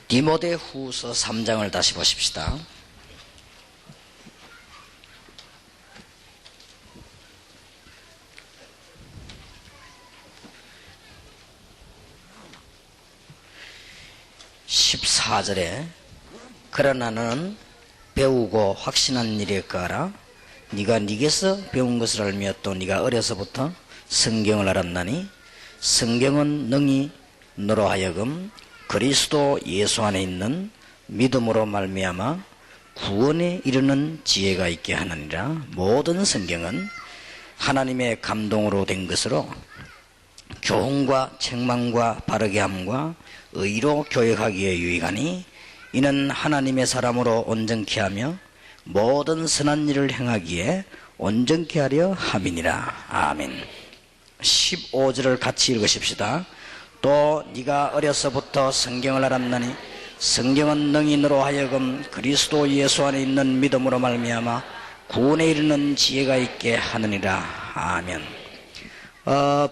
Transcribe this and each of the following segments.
디모데후서 3장을 다시 보십시다. (14절에) 그러나 너는 배우고 확신한 일에 거하라. 네가 네게서 배운 것을 알며 또 네가 어려서부터 성경을 알았나니 성경은 능히 너로 하여금 그리스도 예수 안에 있는 믿음으로 말미암아 구원에 이르는 지혜가 있게 하느니라. 모든 성경은 하나님의 감동으로 된 것으로 교훈과 책망과 바르게 함과 의로 교육하기에 유익하니 이는 하나님의 사람으로 온전케 하며 모든 선한 일을 행하기에 온전케 하려 함이니라. 아멘. 15절을 같이 읽으십시다. 또 네가 어려서부터 성경을 알았나니 성경은 능히 너로 하여금 그리스도 예수 안에 있는 믿음으로 말미암아 구원에 이르는 지혜가 있게 하느니라. 아멘.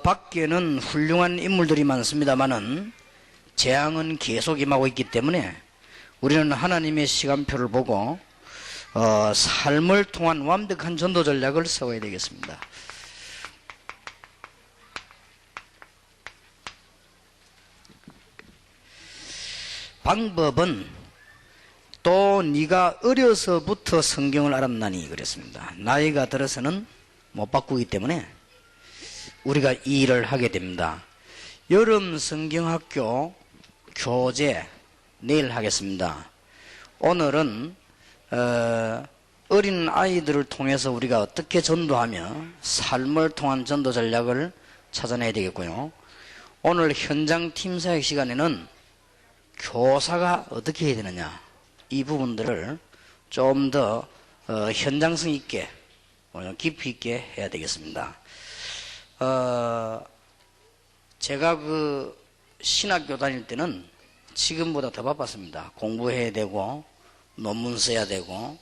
밖에는 훌륭한 인물들이 많습니다만은 재앙은 계속 임하고 있기 때문에 우리는 하나님의 시간표를 보고 삶을 통한 완벽한 전도 전략을 세워야 되겠습니다. 방법은 또 네가 어려서부터 성경을 알았나니 그랬습니다. 나이가 들어서는 못 바꾸기 때문에 우리가 이 일을 하게 됩니다. 여름 성경학교 교재 내일 하겠습니다. 오늘은 어린 아이들을 통해서 우리가 어떻게 전도하며 삶을 통한 전도 전략을 찾아내야 되겠고요. 오늘 현장 팀사역 시간에는 교사가 어떻게 해야 되느냐, 이 부분들을 좀 더 현장성 있게 깊이 있게 해야 되겠습니다. 제가 그 신학교 다닐 때는 지금보다 더 바빴습니다. 공부해야 되고 논문 써야 되고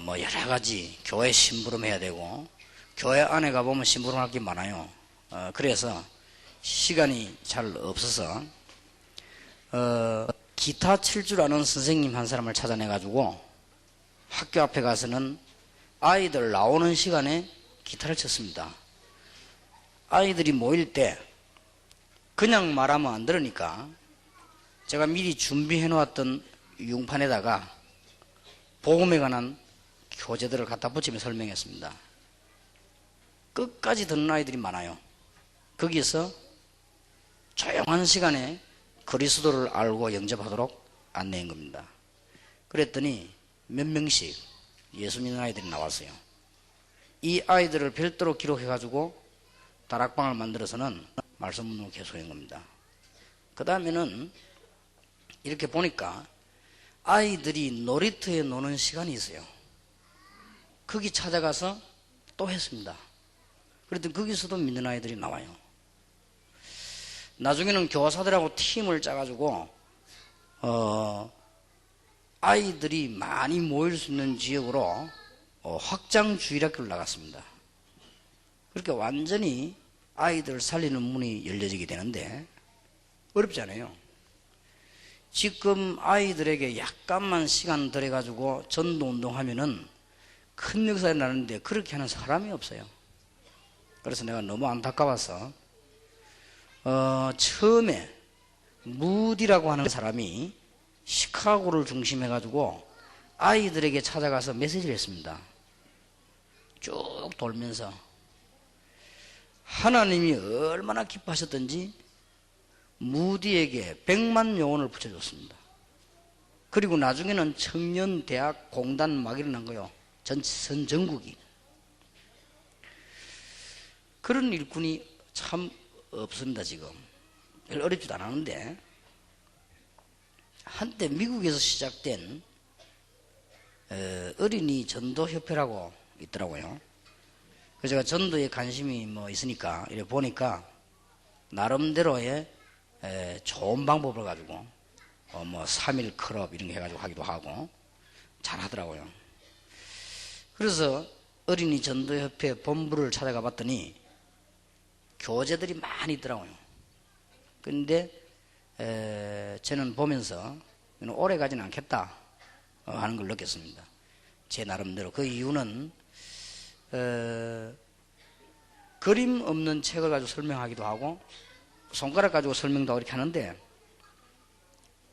뭐 여러 가지 교회 심부름 해야 되고 교회 안에 가보면 심부름 할 게 많아요. 그래서 시간이 잘 없어서 기타 칠 줄 아는 선생님 한 사람을 찾아내 가지고 학교 앞에 가서는 아이들 나오는 시간에 기타를 쳤습니다. 아이들이 모일 때 그냥 말하면 안 들으니까 제가 미리 준비해 놓았던 융판에다가 복음에 관한 교재들을 갖다 붙이며 설명했습니다. 끝까지 듣는 아이들이 많아요. 거기서 조용한 시간에 그리스도를 알고 영접하도록 안내한 겁니다. 그랬더니 몇 명씩 예수 믿는 아이들이 나왔어요. 이 아이들을 별도로 기록해 가지고 다락방을 만들어서는 말씀 묻는 계속한 겁니다. 그 다음에는 이렇게 보니까 아이들이 놀이터에 노는 시간이 있어요. 거기 찾아가서 또 했습니다. 그랬더니 거기서도 믿는 아이들이 나와요. 나중에는 교사들하고 팀을 짜가지고 아이들이 많이 모일 수 있는 지역으로 확장 주일학교를 나갔습니다. 그렇게 완전히 아이들을 살리는 문이 열려지게 되는데 어렵지 않아요. 지금 아이들에게 약간만 시간 들여가지고 전도운동하면은 큰 역사가 나는데 그렇게 하는 사람이 없어요. 그래서 내가 너무 안타까워서 처음에 무디라고 하는 사람이 시카고를 중심해가지고 아이들에게 찾아가서 메시지를 했습니다. 쭉 돌면서 하나님이 얼마나 기뻐하셨던지 무디에게 100만 요원을 붙여줬습니다. 그리고 나중에는 청년대학 공단 막 일어난 거요. 전 전국이. 그런 일꾼이 참 없습니다. 지금 별 어렵지도 않았는데 한때 미국에서 시작된 어린이 전도협회라고 있더라고요. 그래서 제가 전도에 관심이 뭐 있으니까 이렇게 보니까 나름대로의 좋은 방법을 가지고 뭐 3일 클럽 이런 거 해가지고 하기도 하고 잘 하더라고요. 그래서 어린이 전도협회 본부를 찾아가 봤더니 교재들이 많이 있더라고요. 그런데 저는 보면서 오래 가지는 않겠다 하는 걸 느꼈습니다. 제 나름대로. 그 이유는 그림 없는 책을 가지고 설명하기도 하고 손가락 가지고 설명도 하고 이렇게 하는데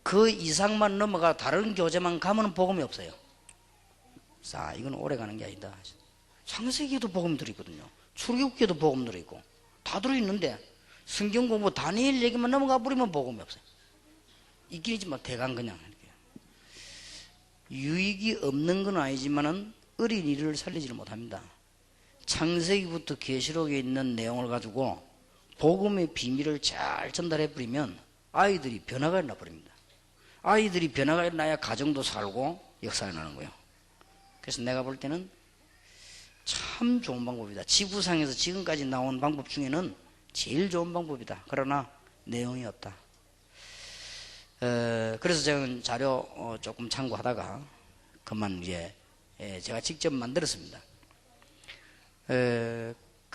그 이상만 넘어가 다른 교재만 가면 복음이 없어요. 자, 이건 오래 가는 게 아니다. 창세기에도 복음 들어있거든요. 출애굽기에도 복음 들어있고 다 들어있는데 성경 공부 다니엘 얘기만 넘어가 버리면 복음이 없어요. 있긴 있지만 대강 그냥 이렇게. 유익이 없는 건 아니지만은 어린이를 살리지를 못합니다. 창세기부터 계시록에 있는 내용을 가지고 복음의 비밀을 잘 전달해 버리면 아이들이 변화가 일어나 버립니다. 아이들이 변화가 일어나야 가정도 살고 역사가 일어나는 거예요. 그래서 내가 볼 때는 참 좋은 방법이다. 지구상에서 지금까지 나온 방법 중에는 제일 좋은 방법이다. 그러나 내용이 없다. 그래서 제가 자료 조금 참고하다가 그만 이제 제가 직접 만들었습니다.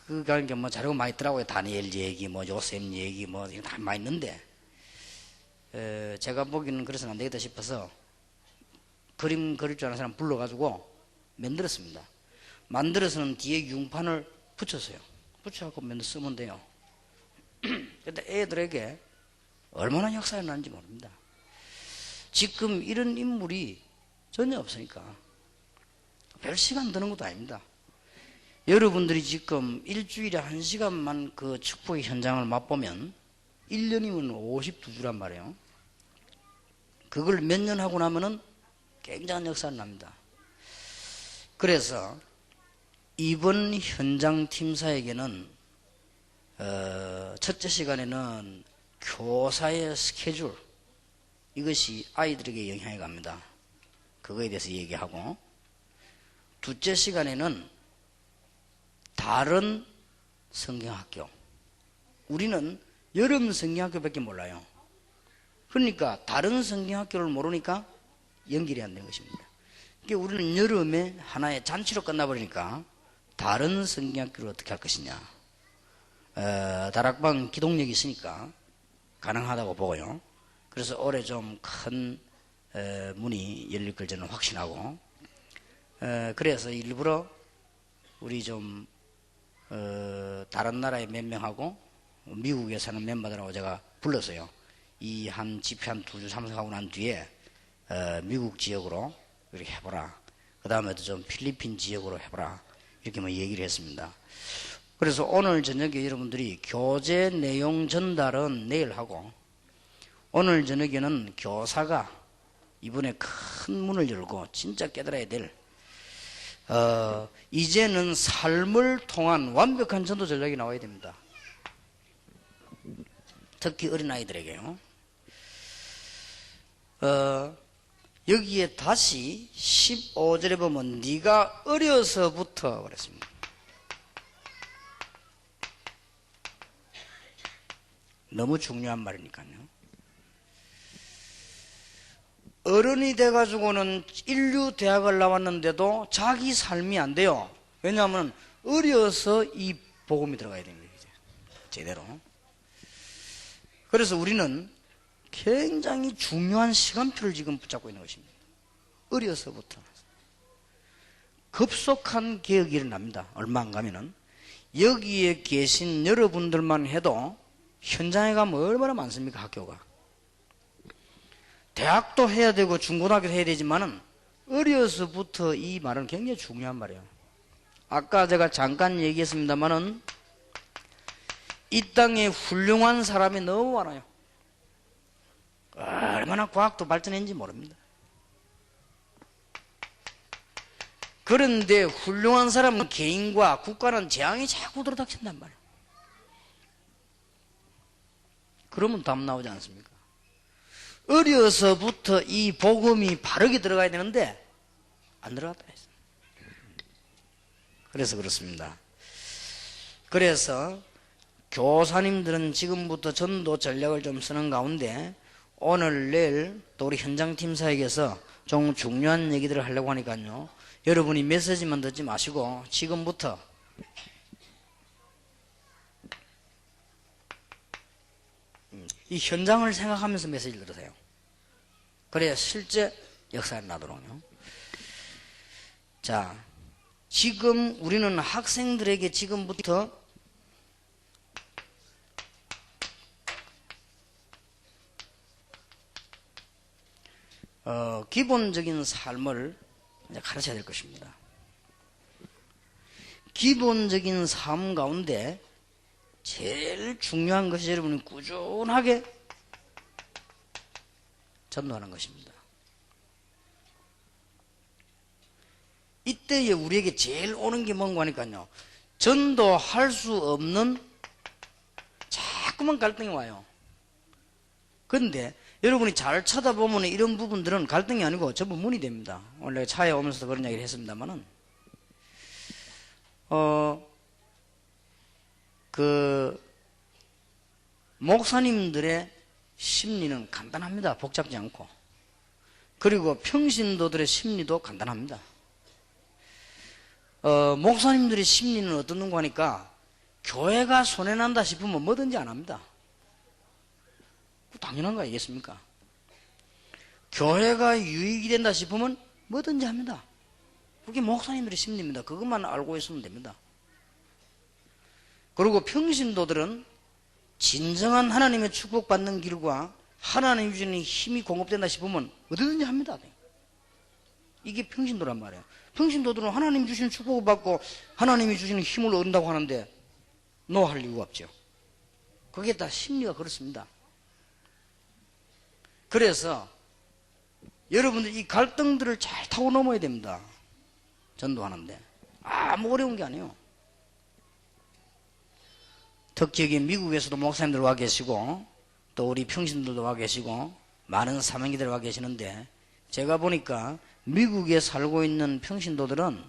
그러니까 뭐 자료가 많이 있더라고요. 다니엘 얘기, 뭐 요셉 얘기, 뭐 이거 다 많이 있는데 제가 보기에는 그래서는 안 되겠다 싶어서 그림 그릴 줄 아는 사람 불러가지고 만들었습니다. 만들어서는 뒤에 융판을 붙였어요. 붙여갖고 맨날 쓰면 돼요. 근데 애들에게 얼마나 역사가 나는지 모릅니다. 지금 이런 인물이 전혀 없으니까 별 시간 드는 것도 아닙니다. 여러분들이 지금 일주일에 1시간만 그 축복의 현장을 맛보면 1년이면 52주란 말이에요. 그걸 몇 년 하고 나면은 굉장한 역사가 납니다. 그래서 이번 현장 팀사에게는 첫째 시간에는 교사의 스케줄, 이것이 아이들에게 영향이 갑니다. 그거에 대해서 얘기하고, 둘째 시간에는 다른 성경학교, 우리는 여름 성경학교밖에 몰라요. 그러니까 다른 성경학교를 모르니까 연결이 안 되는 것입니다. 그러니까 우리는 여름에 하나의 잔치로 끝나버리니까 다른 성경학교를 어떻게 할 것이냐. 다락방 기동력이 있으니까 가능하다고 보고요. 그래서 올해 좀 큰 문이 열릴 걸 저는 확신하고, 그래서 일부러 우리 좀 다른 나라의 몇 명하고 미국에 사는 멤버들하고 제가 불렀어요. 이 한 집회 한 2주 참석하고 난 뒤에 미국 지역으로 이렇게 해보라. 그 다음에도 좀 필리핀 지역으로 해보라. 이렇게 뭐 얘기를 했습니다. 그래서 오늘 저녁에 여러분들이 교재 내용 전달은 내일 하고, 오늘 저녁에는 교사가 이번에 큰 문을 열고 진짜 깨달아야 될 이제는 삶을 통한 완벽한 전도 전략이 나와야 됩니다. 특히 어린아이들에게요. 여기에 다시 15절에 보면 네가 어려서부터 그랬습니다. 너무 중요한 말이니까요. 어른이 돼가지고는 인류 대학을 나왔는데도 자기 삶이 안 돼요. 왜냐하면 어려서 이 복음이 들어가야 되는 거예요. 제대로. 그래서 우리는 굉장히 중요한 시간표를 지금 붙잡고 있는 것입니다. 어려서부터. 급속한 개혁이 일어납니다. 얼마 안 가면은. 여기에 계신 여러분들만 해도 현장에 가면 얼마나 많습니까, 학교가. 대학도 해야 되고 중고등학교도 해야 되지만은 어려서부터 이 말은 굉장히 중요한 말이에요. 아까 제가 잠깐 얘기했습니다만은 이 땅에 훌륭한 사람이 너무 많아요. 얼마나 과학도 발전했는지 모릅니다. 그런데 훌륭한 사람은 개인과 국가는 재앙이 자꾸 들어닥친단 말이에요. 그러면 답 나오지 않습니까? 어려서부터 이 복음이 바르게 들어가야 되는데 안 들어갔다 했어요. 그래서 그렇습니다. 그래서 교사님들은 지금부터 전도 전략을 좀 쓰는 가운데 오늘 내일 또 우리 현장팀사에게서 좀 중요한 얘기들을 하려고 하니까요, 여러분이 메시지만 듣지 마시고 지금부터 이 현장을 생각하면서 메시지를 들으세요. 그래야 실제 역사가 나도록요. 자, 지금 우리는 학생들에게 지금부터 기본적인 삶을 이제 가르쳐야 될 것입니다. 기본적인 삶 가운데 제일 중요한 것이 여러분이 꾸준하게 전도하는 것입니다. 이때에 우리에게 제일 오는 게 뭔가 하니까요, 전도할 수 없는 자꾸만 갈등이 와요. 그런데 여러분이 잘 쳐다보면 이런 부분들은 갈등이 아니고 전부 문이 됩니다. 원래 차에 오면서도 그런 이야기를 했습니다만은, 목사님들의 심리는 간단합니다. 복잡지 않고. 그리고 평신도들의 심리도 간단합니다. 목사님들의 심리는 어떤 거 하니까 교회가 손해난다 싶으면 뭐든지 안 합니다. 당연한 거 아니겠습니까? 교회가 유익이 된다 싶으면 뭐든지 합니다. 그게 목사님들의 심리입니다. 그것만 알고 있으면 됩니다. 그리고 평신도들은 진정한 하나님의 축복받는 길과 하나님이 주시는 힘이 공급된다 싶으면 뭐든지 합니다. 이게 평신도란 말이에요. 평신도들은 하나님이 주시는 축복을 받고 하나님이 주시는 힘을 얻는다고 하는데 노할 이유가 없죠. 그게 다 심리가 그렇습니다. 그래서 여러분들 이 갈등들을 잘 타고 넘어야 됩니다. 전도하는데 아무 어려운 게 아니에요. 특히 여기 미국에서도 목사님들 와 계시고 또 우리 평신들도 와 계시고 많은 사명이들 와 계시는데, 제가 보니까 미국에 살고 있는 평신도들은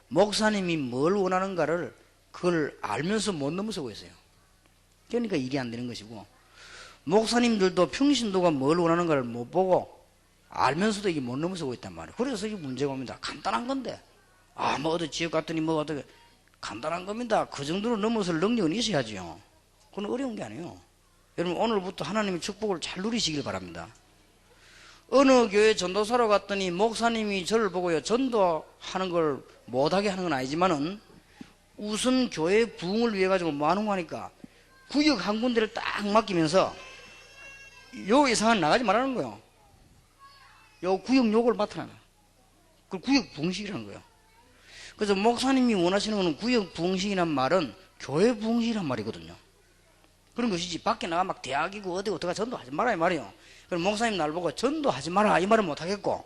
목사님이 뭘 원하는가를 그걸 알면서 못 넘어서고 있어요. 그러니까 일이 안 되는 것이고, 목사님들도 평신도가 뭘 원하는가를 못 보고 알면서도 이게 못 넘어서고 있단 말이에요. 그래서 이게 문제가 옵니다. 간단한 건데, 뭐 어디 지역 갔더니 뭐 어떻게 간단한 겁니다. 그 정도로 넘어설 능력은 있어야죠. 그건 어려운 게 아니에요. 여러분 오늘부터 하나님의 축복을 잘 누리시길 바랍니다. 어느 교회 전도사로 갔더니 목사님이 저를 보고요, 전도하는 걸 못하게 하는 건 아니지만은 우선 교회 부흥을 위해 가지고 뭐 하는 거 하니까 구역 한 군데를 딱 맡기면서 요 이상은 나가지 말라는 거예요. 요 구역 요걸 맡아라. 그걸 구역 부흥식이라는 거예요. 그래서 목사님이 원하시는 거는 구역 부흥식이란 말은 교회 부흥식이란 말이거든요. 그런 것이지 밖에 나가 막 대학이고 어디고 들어가 전도하지 마라 이 말이에요. 그럼 목사님 날 보고 전도하지 마라 이 말은 못하겠고,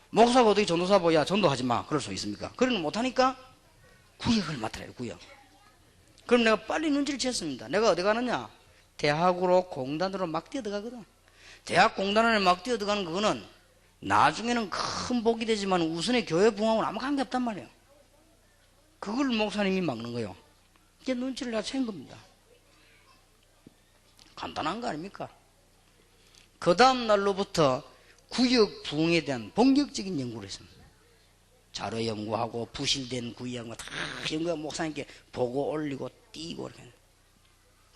목사가 어떻게 전도사 보고 야 전도하지 마 그럴 수 있습니까? 그런 거 못하니까 구역을 맡으라, 구역. 그럼 내가 빨리 눈치를 챘습니다. 내가 어디 가느냐? 대학으로 공단으로 막 뛰어들어가거든. 대학 공단을 막 뛰어들어가는 그거는 나중에는 큰 복이 되지만 우선의 교회 부흥하고는 아무 관계 없단 말이에요. 그걸 목사님이 막는 거예요. 이게 눈치를 다 챈 겁니다. 간단한 거 아닙니까? 그 다음 날로부터 구역 부흥에 대한 본격적인 연구를 했습니다. 자료 연구하고 부실된 구역한 거 다 연구하고 목사님께 보고 올리고 띄고 이렇게.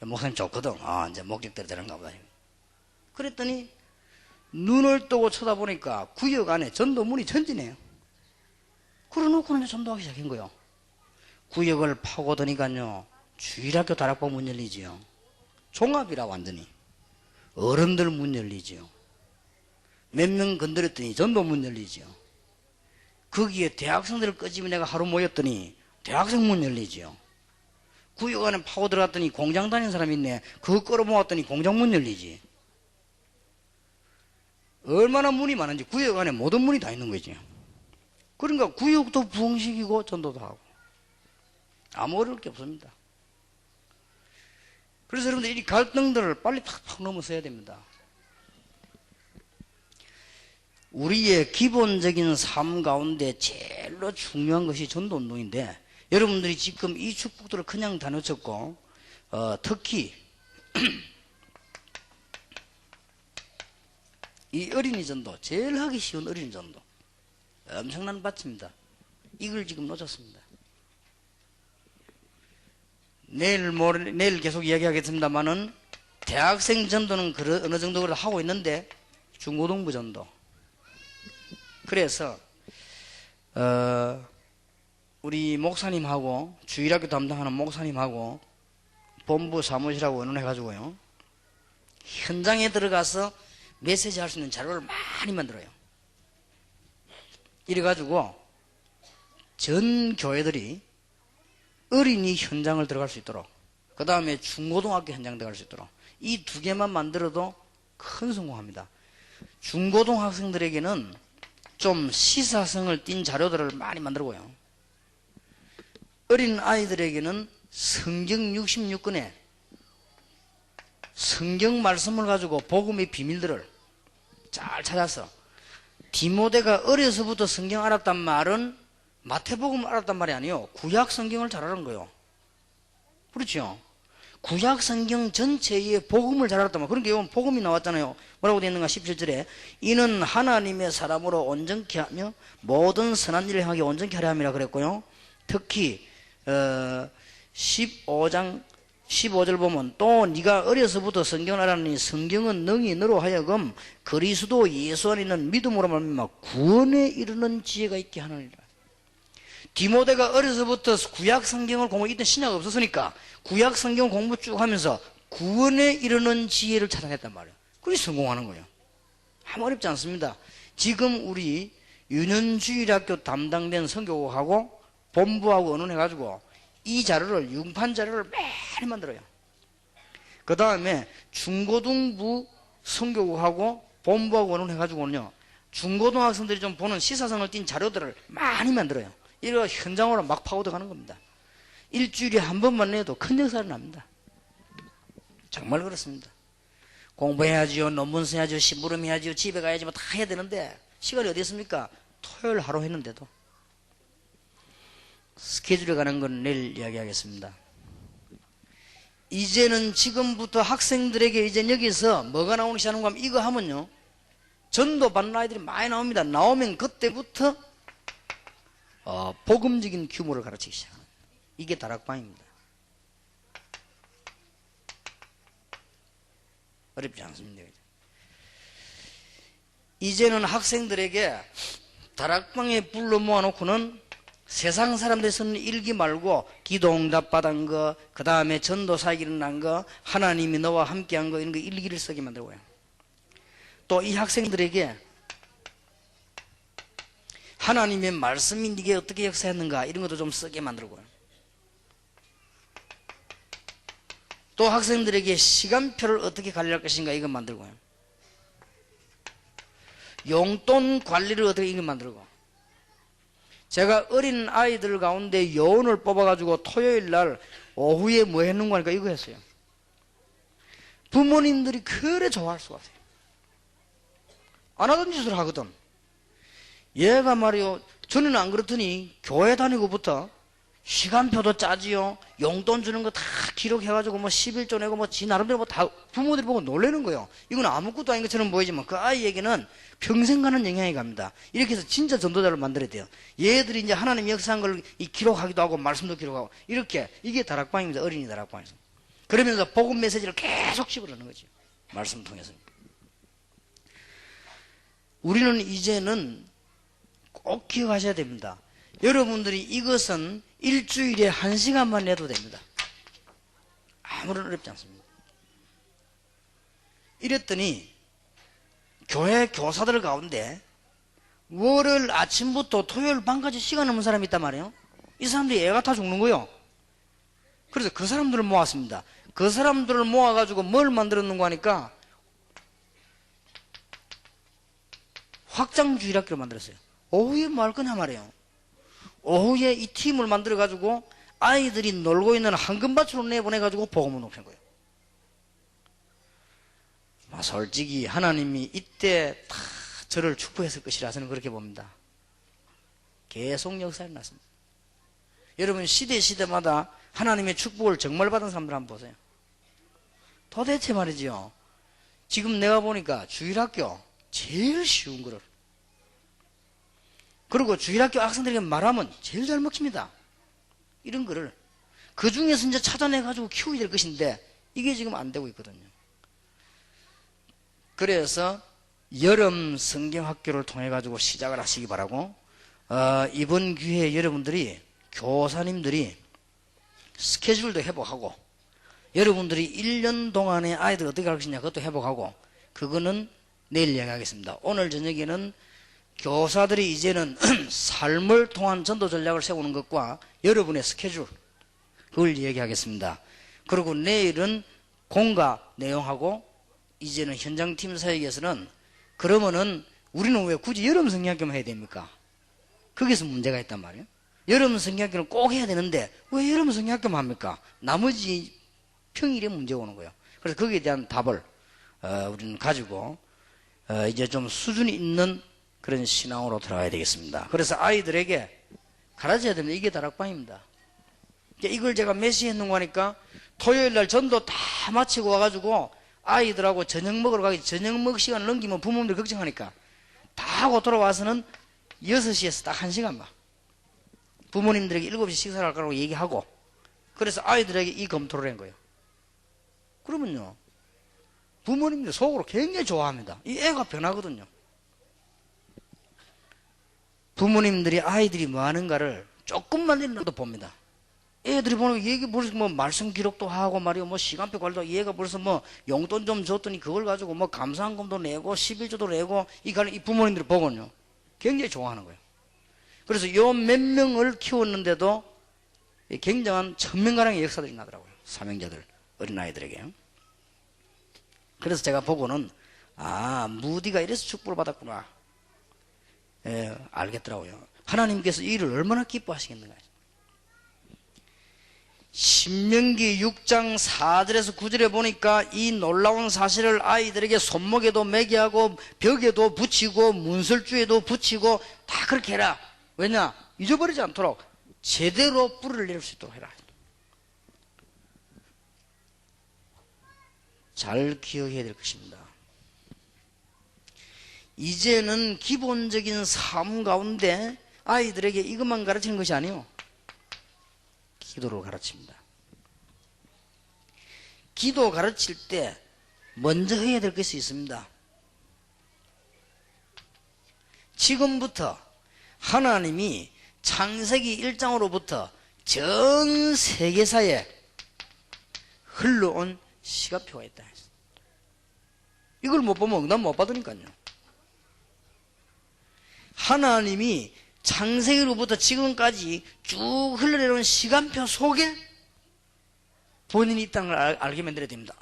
목사님 좋거든. 이제 목적대로 되는가 보다. 그랬더니 눈을 뜨고 쳐다보니까 구역 안에 전도문이 전진해요. 그러놓고는 전도하기 시작한 거예요. 구역을 파고드니까요, 주일학교 다락방 문 열리지요. 종합이라 완전히. 어른들 문 열리지요. 몇 명 건드렸더니 전도 문 열리지요. 거기에 대학생들을 끄집어 내가 하루 모였더니 대학생 문 열리지요. 구역 안에 파고 들어갔더니 공장 다니는 사람이 있네. 그거 끌어모았더니 공장 문 열리지. 얼마나 문이 많은지 구역 안에 모든 문이 다 있는 거지. 그러니까 구역도 부흥시키고 전도도 하고 아무 어려울 게 없습니다. 그래서 여러분들 이 갈등들을 빨리 팍팍 넘어서야 됩니다. 우리의 기본적인 삶 가운데 제일로 중요한 것이 전도운동인데, 여러분들이 지금 이 축복들을 그냥 다 놓쳤고, 특히 이 어린이 전도, 제일 하기 쉬운 어린이 전도, 엄청난 밭입니다. 이걸 지금 놓쳤습니다. 내일 계속 이야기하겠습니다만은 대학생 전도는 어느 정도 그래도 하고 있는데 중고등부 전도. 그래서 우리 목사님하고 주일학교 담당하는 목사님하고 본부 사무실하고 의논해가지고요, 현장에 들어가서 메시지 할 수 있는 자료를 많이 만들어요. 이래가지고 전 교회들이 어린이 현장을 들어갈 수 있도록, 그 다음에 중고등학교 현장 들어갈 수 있도록 이 두 개만 만들어도 큰 성공합니다. 중고등학생들에게는 좀 시사성을 띤 자료들을 많이 만들고요, 어린 아이들에게는 성경 66권에 성경 말씀을 가지고 복음의 비밀들을 잘 찾아서, 디모데가 어려서부터 성경 알았단 말은 마태복음 알았단 말이 아니에요. 구약 성경을 잘 알은 거예요. 그렇죠? 구약 성경 전체의 복음을 잘 알았단 말이에요. 그러니까 이건 복음이 나왔잖아요. 뭐라고 되어 있는가? 17절에 이는 하나님의 사람으로 온전케 하며 모든 선한 일을 행하게 온전케 하려 함이라 그랬고요. 특히 15절 보면 또 네가 어려서부터 성경을 알았으니 성경은 능히 너로 하여금 그리스도 예수 안에 있는 믿음으로 말미암아 구원에 이르는 지혜가 있게 하느니라. 디모데가 어려서부터 구약 성경을 공부, 이때 신약 없었으니까 구약 성경 공부 쭉 하면서 구원에 이르는 지혜를 찾아냈단 말이에요. 그래서 성공하는 거예요. 아무 어렵지 않습니다. 지금 우리 유년주일학교 담당된 선교국하고 본부하고 의논해가지고 이 자료를, 융판 자료를 많이 만들어요. 그 다음에 중고등부 선교국하고 본부하고 의논해가지고는요, 중고등학생들이 좀 보는 시사성을 띤 자료들을 많이 만들어요. 이거 현장으로 막 파고들어가는 겁니다. 일주일에 한 번만 내도 큰 역사를 납니다. 정말 그렇습니다. 공부해야지요, 논문 써야지요, 심부름 해야지요, 집에 가야지 뭐 다 해야 되는데 시간이 어디 있습니까? 토요일 하루 했는데도. 스케줄에 관한 건 내일 이야기하겠습니다. 이제는 지금부터 학생들에게 이제 여기서 뭐가 나오기 시작하는 거 하면, 이거 하면요 전도 받는 아이들이 많이 나옵니다. 나오면 그때부터 복음적인 규모를 가르치기 시작합니다. 이게 다락방입니다. 어렵지 않습니다. 이제는 학생들에게 다락방에 불러 모아놓고는 세상 사람들이 쓰는 일기 말고 기도응답 받은 거, 그 다음에 전도사역이 일어난 거, 하나님이 너와 함께한 거, 이런 거 일기를 쓰게 만들고요. 또 이 학생들에게 하나님의 말씀이 네게 어떻게 역사했는가, 이런 것도 좀 쓰게 만들고요. 또 학생들에게 시간표를 어떻게 관리할 것인가, 이거 만들고요. 용돈 관리를 어떻게, 이거 만들고. 제가 어린 아이들 가운데 여원을 뽑아가지고 토요일 날 오후에 뭐 했는가 하니까 이거 했어요. 부모님들이 그래 좋아할 수가 없어요. 안 하던 짓을 하거든. 얘가 말이요, 저는 안 그렇더니 교회 다니고부터 시간표도 짜지요, 용돈 주는 거 다 기록해가지고 뭐 11조 내고 뭐 지 나름대로 뭐 다 부모들이 보고 놀라는 거예요. 이건 아무것도 아닌 것처럼 보이지만 그 아이에게는 평생 가는 영향이 갑니다. 이렇게 해서 진짜 전도자를 만들어야 돼요. 얘들이 이제 하나님 역사한 걸 기록하기도 하고 말씀도 기록하고, 이렇게, 이게 다락방입니다. 어린이 다락방에서. 그러면서 복음 메시지를 계속 씹으려는 거죠. 말씀 통해서. 우리는 이제는 꼭 기억하셔야 됩니다. 여러분들이 이것은 일주일에 1시간만 내도 됩니다. 아무런 어렵지 않습니다. 이랬더니 교회 교사들 가운데 월요일 아침부터 토요일 밤까지 시간 없는 사람이 있단 말이에요. 이 사람들이 애가 타 죽는 거예요. 그래서 그 사람들을 모았습니다. 그 사람들을 모아가지고 뭘 만들었는가 하니까 확장주일학교를 만들었어요. 오후에 뭐 할 거냐 말이에요. 오후에 이 팀을 만들어가지고 아이들이 놀고 있는 황금밭으로 내보내가지고 복음을 높인 거예요. 솔직히 하나님이 이때 다 저를 축복했을 것이라 저는 그렇게 봅니다. 계속 역사를 났습니다. 여러분 시대마다 하나님의 축복을 정말 받은 사람들 한번 보세요. 도대체 말이죠. 지금 내가 보니까 주일학교 제일 쉬운 거를, 그리고 주일학교 학생들에게 말하면 제일 잘 먹힙니다. 이런 거를 그 중에서 이제 찾아내가지고 키우게 될 것인데 이게 지금 안 되고 있거든요. 그래서 여름 성경학교를 통해 가지고 시작을 하시기 바라고, 이번 기회에 여러분들이 교사님들이 스케줄도 회복하고, 여러분들이 1년 동안에 아이들 어떻게 가르치냐 그것도 회복하고, 그거는 내일 이야기하겠습니다. 오늘 저녁에는 교사들이 이제는 삶을 통한 전도 전략을 세우는 것과 여러분의 스케줄, 그걸 얘기하겠습니다. 그리고 내일은 공과 내용하고, 이제는 현장팀 사역에서는 그러면은 우리는 왜 굳이 여름 성경학교만 해야 됩니까? 거기서 문제가 있단 말이에요. 여름 성경학교는 꼭 해야 되는데 왜 여름 성경학교만 합니까? 나머지 평일에 문제가 오는 거예요. 그래서 거기에 대한 답을 우리는 가지고 이제 좀 수준이 있는 그런 신앙으로 들어가야 되겠습니다. 그래서 아이들에게 가르쳐야 됩니다. 이게 다락방입니다. 이걸 제가 메시했는고 하니까 토요일날 전도 다 마치고 와가지고 아이들하고 저녁 먹으러 가기, 저녁 먹을 시간을 넘기면 부모님들 걱정하니까 다 하고 돌아와서는 6시에서 딱 1시간만 부모님들에게 7시 식사를 할 거라고 얘기하고, 그래서 아이들에게 이 검토를 한 거예요. 그러면요, 부모님들 속으로 굉장히 좋아합니다. 이 애가 변하거든요. 부모님들이 아이들이 뭐 하는가를 조금만 일러도 봅니다. 애들이 보는 얘기 벌써 뭐 말씀 기록도 하고 말이요, 뭐 시간표 관리도, 얘가 벌써 뭐 용돈 좀 줬더니 그걸 가지고 뭐 감사한금도 내고 11조도 내고, 이 부모님들이 보거든요. 굉장히 좋아하는 거예요. 그래서 요 몇 명을 키웠는데도 굉장한 1000명가량의 역사들이 나더라고요. 사명자들, 어린아이들에게. 그래서 제가 보고는 무디가 이래서 축복을 받았구나, 알겠더라고요. 하나님께서 이 일을 얼마나 기뻐하시겠는가. 신명기 6장 4절에서 9절에 보니까 이 놀라운 사실을 아이들에게 손목에도 매게 하고 벽에도 붙이고 문설주에도 붙이고 다 그렇게 해라. 왜냐? 잊어버리지 않도록 제대로 뿌리를 내릴 수 있도록 해라. 잘 기억해야 될 것입니다. 이제는 기본적인 삶 가운데 아이들에게 이것만 가르치는 것이 아니요, 기도를 가르칩니다. 기도 가르칠 때 먼저 해야 될 것이 있습니다. 지금부터 하나님이 창세기 1장으로부터 전 세계사에 흘러온 시간표가 있다. 이걸 못 보면 응답 못 받으니까요. 하나님이 창세기로부터 지금까지 쭉 흘러내려온 시간표 속에 본인이 이 땅을 알게 만들어야 됩니다.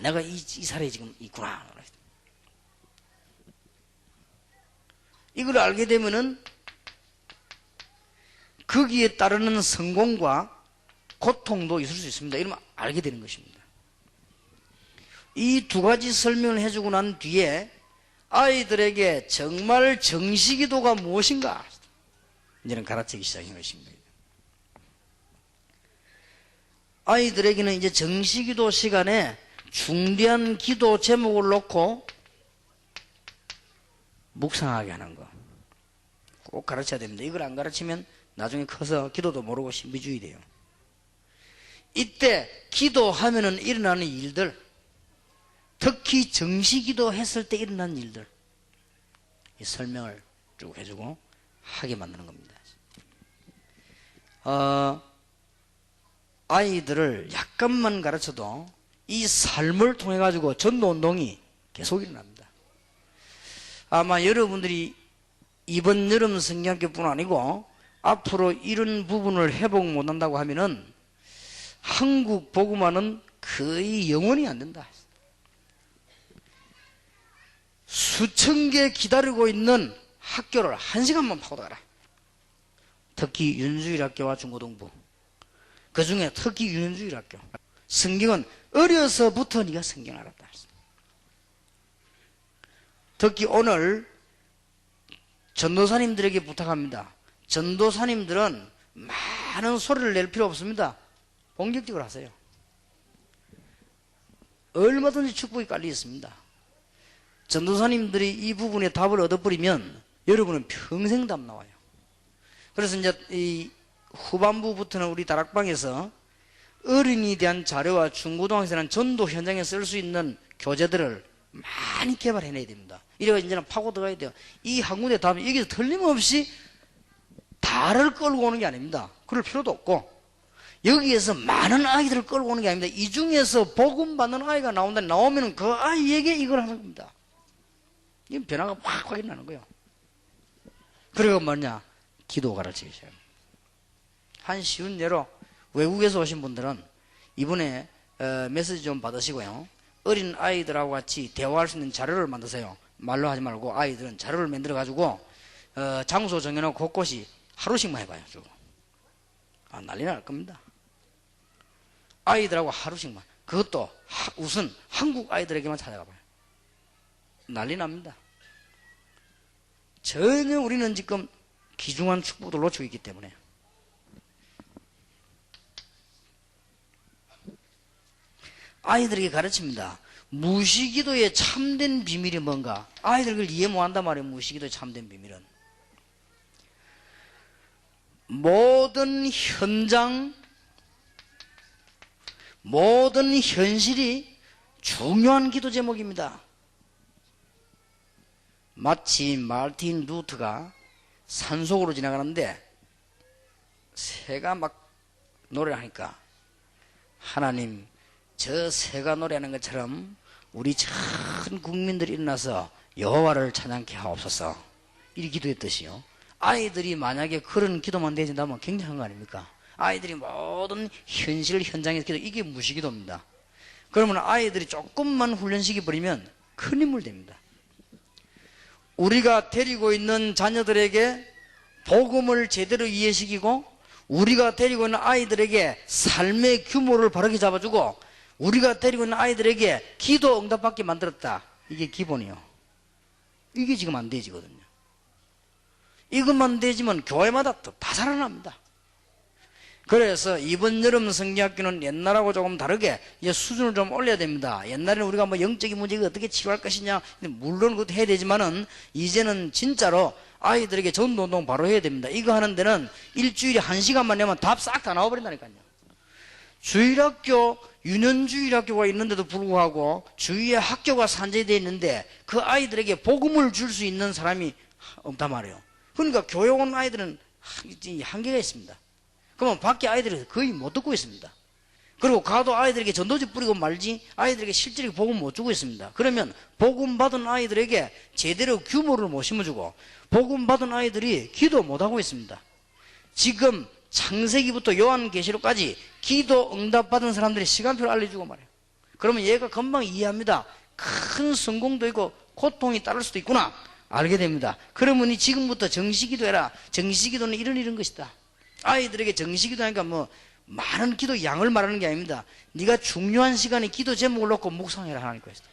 내가 이 사례에 지금 있구나. 이걸 알게 되면은 거기에 따르는 성공과 고통도 있을 수 있습니다. 이러면 알게 되는 것입니다. 이 두 가지 설명을 해주고 난 뒤에 아이들에게 정말 정시기도가 무엇인가 이제는 가르치기 시작한 것입니다. 아이들에게는 이제 정시기도 시간에 중대한 기도 제목을 놓고 묵상하게 하는 거 꼭 가르쳐야 됩니다. 이걸 안 가르치면 나중에 커서 기도도 모르고 신비주의 돼요. 이때 기도하면은 일어나는 일들, 특히 정시기도 했을 때 일어나는 일들, 이 설명을 쭉 해주고 하게 만드는 겁니다. 아이들을 약간만 가르쳐도 이 삶을 통해 가지고 전도운동이 계속 일어납니다. 아마 여러분들이 이번 여름 성경학교뿐 아니고 앞으로 이런 부분을 회복 못한다고 하면은 한국 복음화는 거의 영원히 안 된다. 수천 개 기다리고 있는 학교를 1시간만 파고들어라. 특히 윤주일학교와 중고등부, 그 중에 특히 윤주일학교. 성경은 어려서부터 네가 성경을 알았다. 특히 오늘 전도사님들에게 부탁합니다. 전도사님들은 많은 소리를 낼 필요 없습니다. 본격적으로 하세요. 얼마든지 축복이 깔려 있습니다. 전도사님들이 이 부분에 답을 얻어버리면 여러분은 평생 답 나와요. 그래서 이제 이 후반부부터는 우리 다락방에서 어린이에 대한 자료와 중고등학생은 전도 현장에 쓸 수 있는 교재들을 많이 개발해내야 됩니다. 이래가 이제는 파고 들어가야 돼요. 이 한 군데 답이 여기서 틀림없이 다를 끌고 오는 게 아닙니다. 그럴 필요도 없고, 여기에서 많은 아이들을 끌고 오는 게 아닙니다. 이 중에서 복음 받는 아이가 나오면 그 아이에게 이걸 하는 겁니다. 이건 변화가 확 확인나는 거예요. 그리고 뭐냐? 기도 가르치기 시작합니다. 한 쉬운 예로 외국에서 오신 분들은 이번에 메시지 좀 받으시고요. 어린 아이들하고 같이 대화할 수 있는 자료를 만드세요. 말로 하지 말고 아이들은 자료를 만들어 가지고 장소 정해놓고 곳곳이 하루씩만 해봐요. 쭉. 난리 날 겁니다. 아이들하고 하루씩만. 그것도 우선 한국 아이들에게만 찾아가봐요. 난리 납니다. 전혀 우리는 지금 귀중한 축복을 놓치고 있기 때문에. 아이들에게 가르칩니다. 무시기도의 참된 비밀이 뭔가? 아이들 그걸 이해 못한단 말이에요. 무시기도의 참된 비밀은 모든 현장, 모든 현실이 중요한 기도 제목입니다. 마치 마르틴 루터가 산속으로 지나가는데 새가 막 노래를 하니까, 하나님, 저 새가 노래하는 것처럼 우리 전 국민들이 일어나서 여호와를 찬양케 하옵소서, 이렇게 기도했듯이요. 아이들이 만약에 그런 기도만 되진다면 굉장한 거 아닙니까? 아이들이 모든 현실 현장에서 기도, 이게 무시기도입니다. 그러면 아이들이 조금만 훈련시켜 버리면 큰 인물 됩니다. 우리가 데리고 있는 자녀들에게 복음을 제대로 이해시키고, 우리가 데리고 있는 아이들에게 삶의 규모를 바르게 잡아주고, 우리가 데리고 있는 아이들에게 기도 응답받게 만들었다. 이게 기본이요. 이게 지금 안 되지거든요. 이것만 되지만 교회마다 다 살아납니다. 그래서 이번 여름 성경학교는 옛날하고 조금 다르게 이제 수준을 좀 올려야 됩니다. 옛날에는 우리가 뭐 영적인 문제가 어떻게 치료할 것이냐, 물론 그것도 해야 되지만은 이제는 진짜로 아이들에게 전도운동 바로 해야 됩니다. 이거 하는 데는 일주일에 1시간만 내면 답 싹 다 나와버린다니까요. 주일학교, 유년주일학교가 있는데도 불구하고 주위에 학교가 산재되어 있는데 그 아이들에게 복음을 줄 수 있는 사람이 없단 말이에요. 그러니까 교회 온 아이들은 한계가 있습니다. 그러면 밖에 아이들이 거의 못 듣고 있습니다. 그리고 가도 아이들에게 전도지 뿌리고 말지 아이들에게 실제로 복음 못 주고 있습니다. 그러면 복음 받은 아이들에게 제대로 규모를 못 심어주고, 복음 받은 아이들이 기도 못하고 있습니다. 지금 창세기부터 요한계시록까지 기도 응답 받은 사람들의 시간표를 알려주고 말이에요. 그러면 얘가 금방 이해합니다. 큰 성공도 있고 고통이 따를 수도 있구나 알게 됩니다. 그러면 지금부터 정시기도 해라. 정시기도는 이런 것이다. 아이들에게 정시기도 하니까 뭐 많은 기도 양을 말하는 게 아닙니다. 네가 중요한 시간에 기도 제목을 놓고 묵상해라 하는 것이다.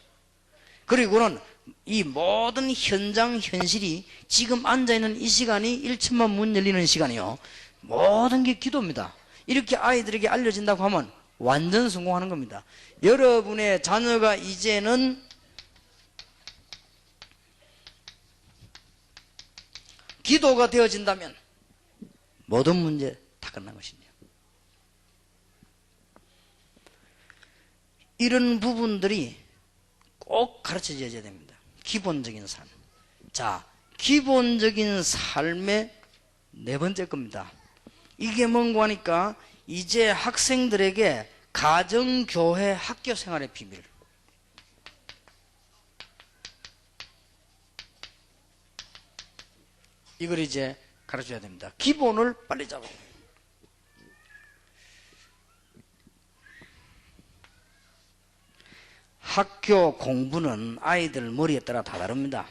그리고는 이 모든 현장 현실이 지금 앉아있는 이 시간이 1천만 문 열리는 시간이요, 모든 게 기도입니다. 이렇게 아이들에게 알려진다고 하면 완전 성공하는 겁니다. 여러분의 자녀가 이제는 기도가 되어진다면 모든 문제 다 끝난 것이죠. 이런 부분들이 꼭 가르쳐져야 됩니다. 기본적인 삶. 자, 기본적인 삶의 네 번째 겁니다. 이게 뭔가 하니까 이제 학생들에게 가정, 교회, 학교 생활의 비밀. 이걸 이제 가르쳐야 됩니다. 기본을 빨리 잡아야 됩니다. 학교 공부는 아이들 머리에 따라 다 다릅니다.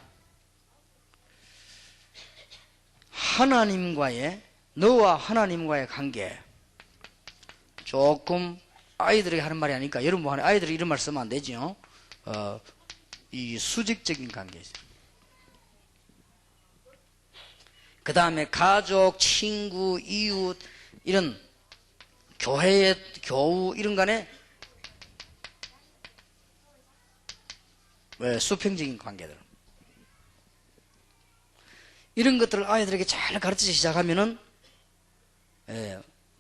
너와 하나님과의 관계, 조금 아이들에게 하는 말이 아니니까 여러분 뭐 아이들이 이런 말 쓰면 안 되죠. 이 수직적인 관계죠. 그 다음에 가족, 친구, 이웃, 이런 교회의 교우 이런 간에 수평적인 관계들, 이런 것들을 아이들에게 잘 가르치기 시작하면은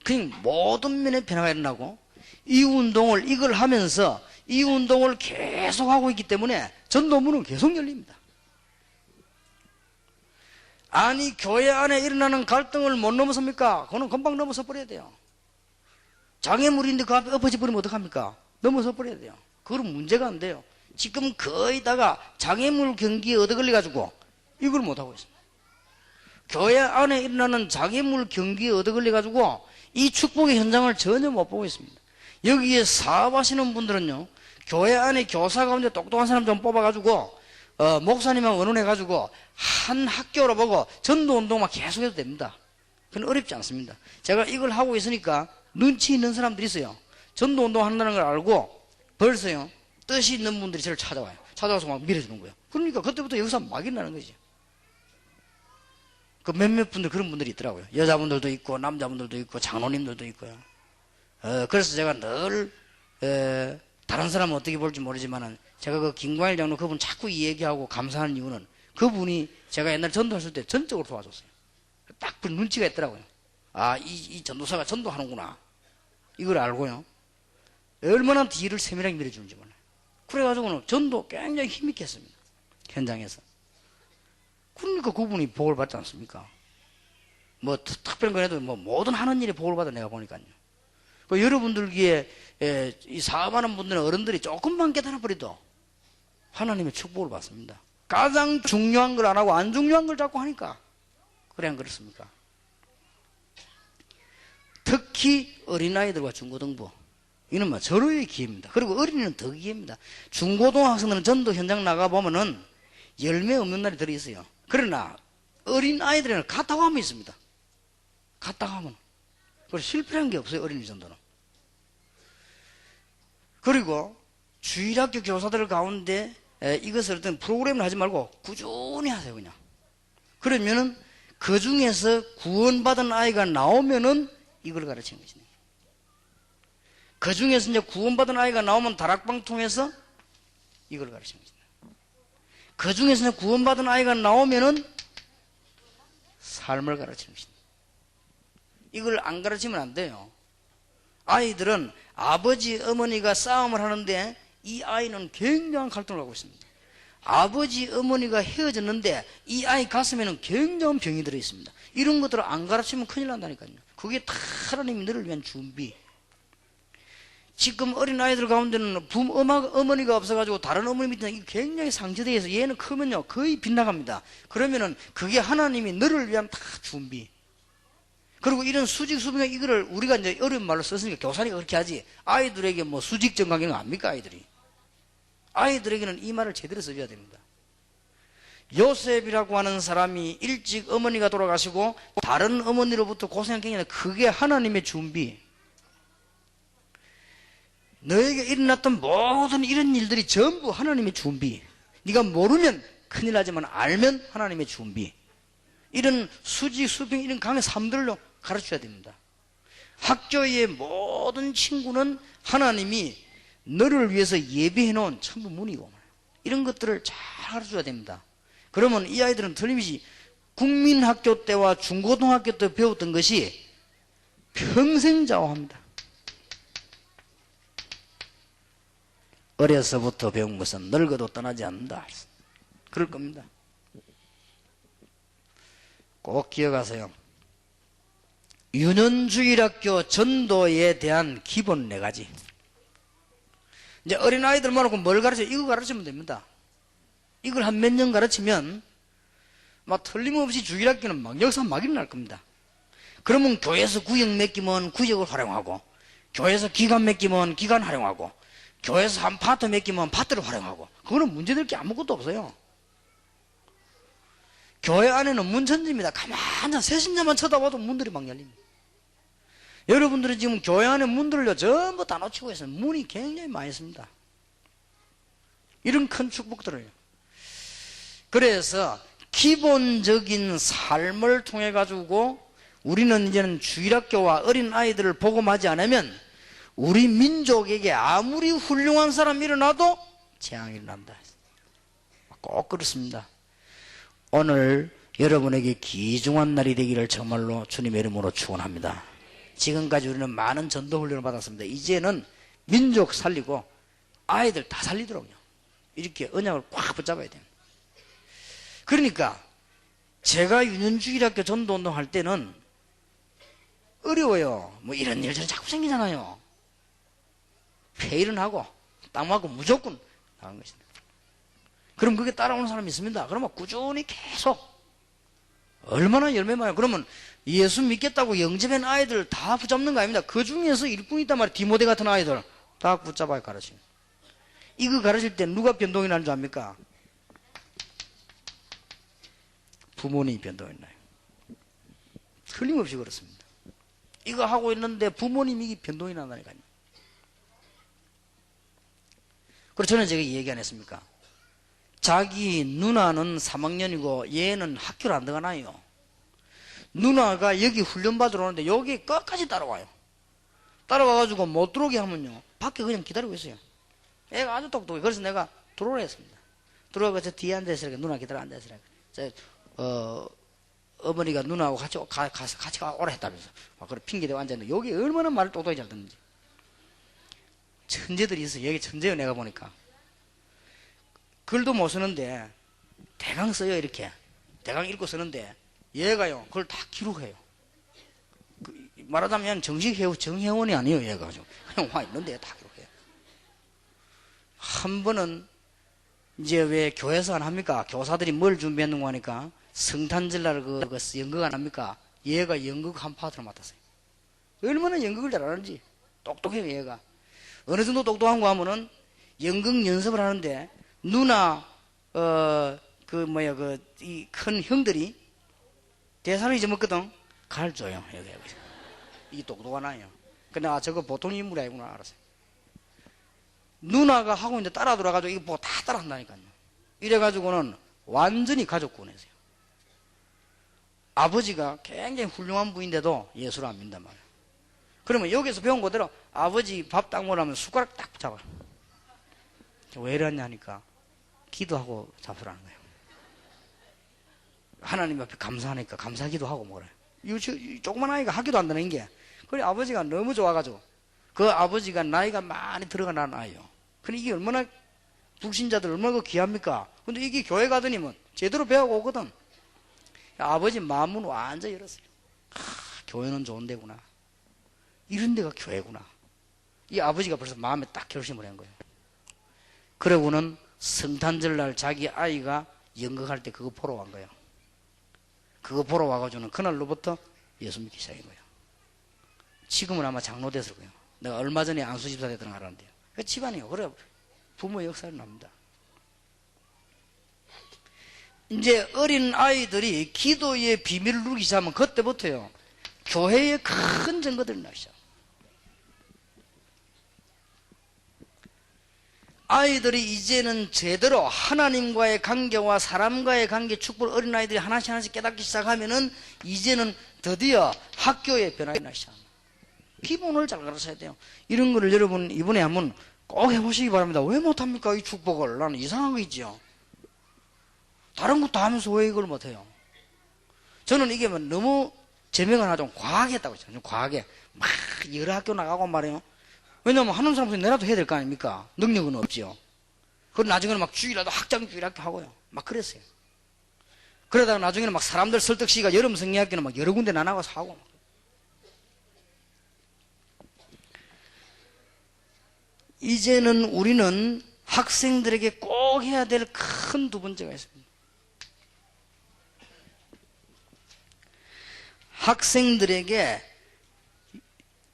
그냥 모든 면에 변화가 일어나고, 이 운동을 이걸 하면서 이 운동을 계속 하고 있기 때문에 전도문은 계속 열립니다. 아니 교회 안에 일어나는 갈등을 못 넘어섭니까? 그거는 금방 넘어서 버려야 돼요. 장애물인데 그 앞에 엎어져 버리면 어떡합니까? 넘어서 버려야 돼요. 그건 문제가 안 돼요. 지금 거의 다가 장애물 경기에 얻어걸려 가지고 이걸 못하고 있습니다. 교회 안에 일어나는 장애물 경기에 얻어걸려 가지고 이 축복의 현장을 전혀 못 보고 있습니다. 여기에 사업하시는 분들은요, 교회 안에 교사 가운데 똑똑한 사람 좀 뽑아가지고 목사님하고 의논해가지고 한 학교로 보고 전도운동만 계속해도 됩니다. 그건 어렵지 않습니다. 제가 이걸 하고 있으니까 눈치 있는 사람들이 있어요. 전도운동 한다는 걸 알고 벌써요 뜻이 있는 분들이 저를 찾아와요. 찾아와서 막 밀어주는 거예요. 그러니까 그때부터 여기서 막 일어나는 거지. 그 몇몇 분들 그런 분들이 있더라고요. 여자분들도 있고 남자분들도 있고 장로님들도 있고요. 그래서 제가 늘 다른 사람은 어떻게 볼지 모르지만은 제가 그 김광일 장로 그분 자꾸 이 얘기하고 감사하는 이유는 그분이 제가 옛날 전도했을 때 전적으로 도와줬어요. 딱 그 눈치가 있더라고요. 아, 이 전도사가 전도하는구나. 이걸 알고요. 얼마나 뒤를 세밀하게 밀어주는지 몰라요. 그래가지고는 전도 굉장히 힘있게 했습니다. 현장에서. 그러니까 그분이 복을 받지 않습니까? 뭐 특별한 건 해도 뭐 모든 하는 일에 복을 받아 내가 보니까요. 그 여러분들기에 이 사업하는 분들은 어른들이 조금만 깨달아 버려도 하나님의 축복을 받습니다. 가장 중요한 걸 안 하고 안 중요한 걸 자꾸 하니까 그래 안 그렇습니까? 특히 어린아이들과 중고등부, 이는 뭐 절호의 기회입니다. 그리고 어린이는 더 기회입니다. 중고등학생들은 전도 현장 나가보면은 열매 없는 날이 들어있어요. 그러나 어린아이들에는 갔다고 하면 있습니다. 갔다고 하면. 그래서 실패한 게 없어요, 어린이 전도는. 그리고 주일학교 교사들 가운데 이것을 어떤 프로그램을 하지 말고 꾸준히 하세요, 그냥. 그러면은 그 중에서 구원받은 아이가 나오면은 이걸 가르치는 것이네. 그 중에서 이제 구원받은 아이가 나오면 다락방 통해서 이걸 가르치는 것이네. 그 중에서 이제 구원받은 아이가 나오면은 삶을 가르치는 것이네. 이걸 안 가르치면 안 돼요. 아이들은 아버지, 어머니가 싸움을 하는데 이 아이는 굉장한 갈등을 하고 있습니다. 아버지, 어머니가 헤어졌는데 이 아이 가슴에는 굉장한 병이 들어있습니다. 이런 것들을 안 가르치면 큰일 난다니까요. 그게 다 하나님이 너를 위한 준비. 지금 어린아이들 가운데는 어머니가 없어가지고 다른 어머니 밑에 굉장히 상처되어 있어. 얘는 크면요 거의 빗나갑니다. 그러면은 그게 하나님이 너를 위한 다 준비. 그리고 이런 수직 수평 이거를 우리가 이제 어려운 말로 썼으니까 교사니까 그렇게 하지, 아이들에게 뭐 수직 정강이는 압니까? 아이들에게는 이 말을 제대로 써줘야 됩니다. 요셉이라고 하는 사람이 일찍 어머니가 돌아가시고 다른 어머니로부터 고생한 게 아니라 그게 하나님의 준비. 너에게 일어났던 모든 이런 일들이 전부 하나님의 준비. 네가 모르면 큰일 나지만 알면 하나님의 준비. 이런 수직 수평 이런 강의 삶들로 가르쳐야 됩니다. 학교의 모든 친구는 하나님이 너를 위해서 예비해 놓은 전부 문이고, 이런 것들을 잘 가르쳐야 됩니다. 그러면 이 아이들은 틀림없이 국민학교 때와 중고등학교 때 배웠던 것이 평생 좌우합니다. 어려서부터 배운 것은 늙어도 떠나지 않는다. 그럴 겁니다. 꼭 기억하세요. 유년주일학교 전도에 대한 기본 4가지. 이제 어린아이들 모아놓고 뭘 가르쳐? 이거 가르치면 됩니다. 이걸 한 몇 년 가르치면 막 틀림없이 주일학교는 막 역사 막 일어날 겁니다. 그러면 교회에서 구역 맡기면 구역을 활용하고, 교회에서 기간 맡기면 기간 활용하고, 교회에서 한 파트 맡기면 파트를 활용하고, 그거는 문제될 게 아무것도 없어요. 교회 안에는 문천지입니다. 가만히 새신자만 쳐다봐도 문들이 막 열립니다. 여러분들은 지금 교회 안에 문들을요 전부 다 놓치고 있어요. 문이 굉장히 많이 있습니다. 이런 큰 축복들을요. 그래서 기본적인 삶을 통해 가지고 우리는 이제는 주일학교와 어린 아이들을 복음하지 않으면 우리 민족에게 아무리 훌륭한 사람이 일어나도 재앙이 일어난다. 꼭 그렇습니다. 오늘 여러분에게 귀중한 날이 되기를 정말로 주님의 이름으로 축원합니다. 지금까지 우리는 많은 전도 훈련을 받았습니다. 이제는 민족 살리고 아이들 다 살리도록요. 이렇게 언약을 꽉 붙잡아야 돼요. 그러니까 제가 유년주일학교 전도운동 할 때는 어려워요. 뭐 이런 일들이 자꾸 생기잖아요. 폐일은 하고 딱 맞고 무조건 나간 것입니다. 그럼 그게 따라오는 사람이 있습니다. 그러면 꾸준히 계속 얼마나 열매 많아요. 그러면 예수 믿겠다고 영접한 아이들 다 붙잡는 거 아닙니다. 그 중에서 일꾼이 있단 말이에요. 디모데 같은 아이들 다 붙잡아야 가르쳐요. 이거 가르칠 때 누가 변동이 나는 줄 압니까? 부모님이 변동이 나요. 틀림없이 그렇습니다. 이거 하고 있는데 부모님이 변동이 난다니까요. 그래서 저는 제가 얘기 안 했습니까? 자기 누나는 3학년이고 얘는 학교를 안 들어가나요. 누나가 여기 훈련 받으러 오는데 여기 끝까지 따라와요. 따라와가지고 못 들어오게 하면요 밖에 그냥 기다리고 있어요. 애가 아주 똑똑해. 그래서 내가 들어오라 했습니다. 들어가서 저 뒤에 앉아있으라니까 누나 기다려 앉아있으라니까 어머니가 누나하고 같이 오라 했다면서 그래 핑계대고 앉아있는데 여기 얼마나 말을 똑똑히 잘 듣는지. 천재들이 있어요. 여기 천재요. 내가 보니까 글도 못 쓰는데 대강 써요. 이렇게 대강 읽고 쓰는데 얘가요 그걸 다 기록해요. 말하자면 정회원이 아니에요. 얘가 그냥 와 있는데 다 기록해요. 한 번은 이제 왜 교회에서 안 합니까? 교사들이 뭘 준비했는고 하니까 성탄절날 그 연극 안 합니까? 얘가 연극 한 파트를 맡았어요. 얼마나 연극을 잘하는지 똑똑해요. 얘가 어느 정도 똑똑한 거 하면은 연극 연습을 하는데 누나 이 큰 형들이 대사를 잊어먹거든. 가르쳐요. 여기. 이 똑똑한 아이요. 근데 저거 보통 인물이 아니구나 알았어요. 누나가 하고 있는데 따라 돌아가지고 이거 보고 다 따라한다니까요. 이래가지고는 완전히 가족구원했어요. 아버지가 굉장히 훌륭한 분인데도 예수를 안 믿는단 말이에요. 그러면 여기서 배운 그대로 아버지 밥 딱 먹으면 숟가락 딱 잡아요. 왜 이러냐 하니까 기도하고 잡수라는 거예요. 하나님 앞에 감사하니까 감사기도 하고 뭐래. 이 조그만 아이가 하기도 안 되는 게 그래 아버지가 너무 좋아가지고 그 아버지가 나이가 많이 들어가는 아이요. 근데 이게 얼마나 불신자들 얼마나 귀합니까? 근데 이게 교회 가더니면 제대로 배우고 오거든. 아버지 마음은 완전히 열었어요. 교회는 좋은 데구나. 이런 데가 교회구나. 이 아버지가 벌써 마음에 딱 결심을 한 거예요. 그러고는 성탄절날 자기 아이가 연극할 때 그거 보러 간 거예요. 그거 보러 와가지고는 그날로부터 예수 믿기 시작한 거예요. 지금은 아마 장로 됐을 거예요. 내가 얼마 전에 안수집사 됐던 거 알았는데요. 그 집안이요. 그래 부모의 역사를 납니다. 이제 어린 아이들이 기도의 비밀을 누리기 시작하면 그때부터요 교회에 큰 증거들이 나기 시작. 아이들이 이제는 제대로 하나님과의 관계와 사람과의 관계 축복 어린아이들이 하나씩 깨닫기 시작하면은 이제는 드디어 학교에 변화가 나기 시작합니다. 기본을 잘 가르쳐야 돼요. 이런 거를 여러분 이번에 한번 꼭 해보시기 바랍니다. 왜 못합니까? 이 축복을. 나는 이상한 거 있죠. 다른 것도 하면서 왜 이걸 못해요? 저는 이게 너무 제명을 하나 좀 과하게 했다고 했잖아요. 좀 과하게. 막 여러 학교 나가고 말이에요. 왜냐면 하는 사람은 내라도 해야 될 거 아닙니까? 능력은 없지요. 그리고 나중에는 막 주일라도 학장 주일학교 하고요. 막 그랬어요. 그러다가 나중에는 막 사람들 설득시가 여름 성리학교는 막 여러 군데 나눠가서 하고. 이제는 우리는 학생들에게 꼭 해야 될 큰 두 번째가 있습니다. 학생들에게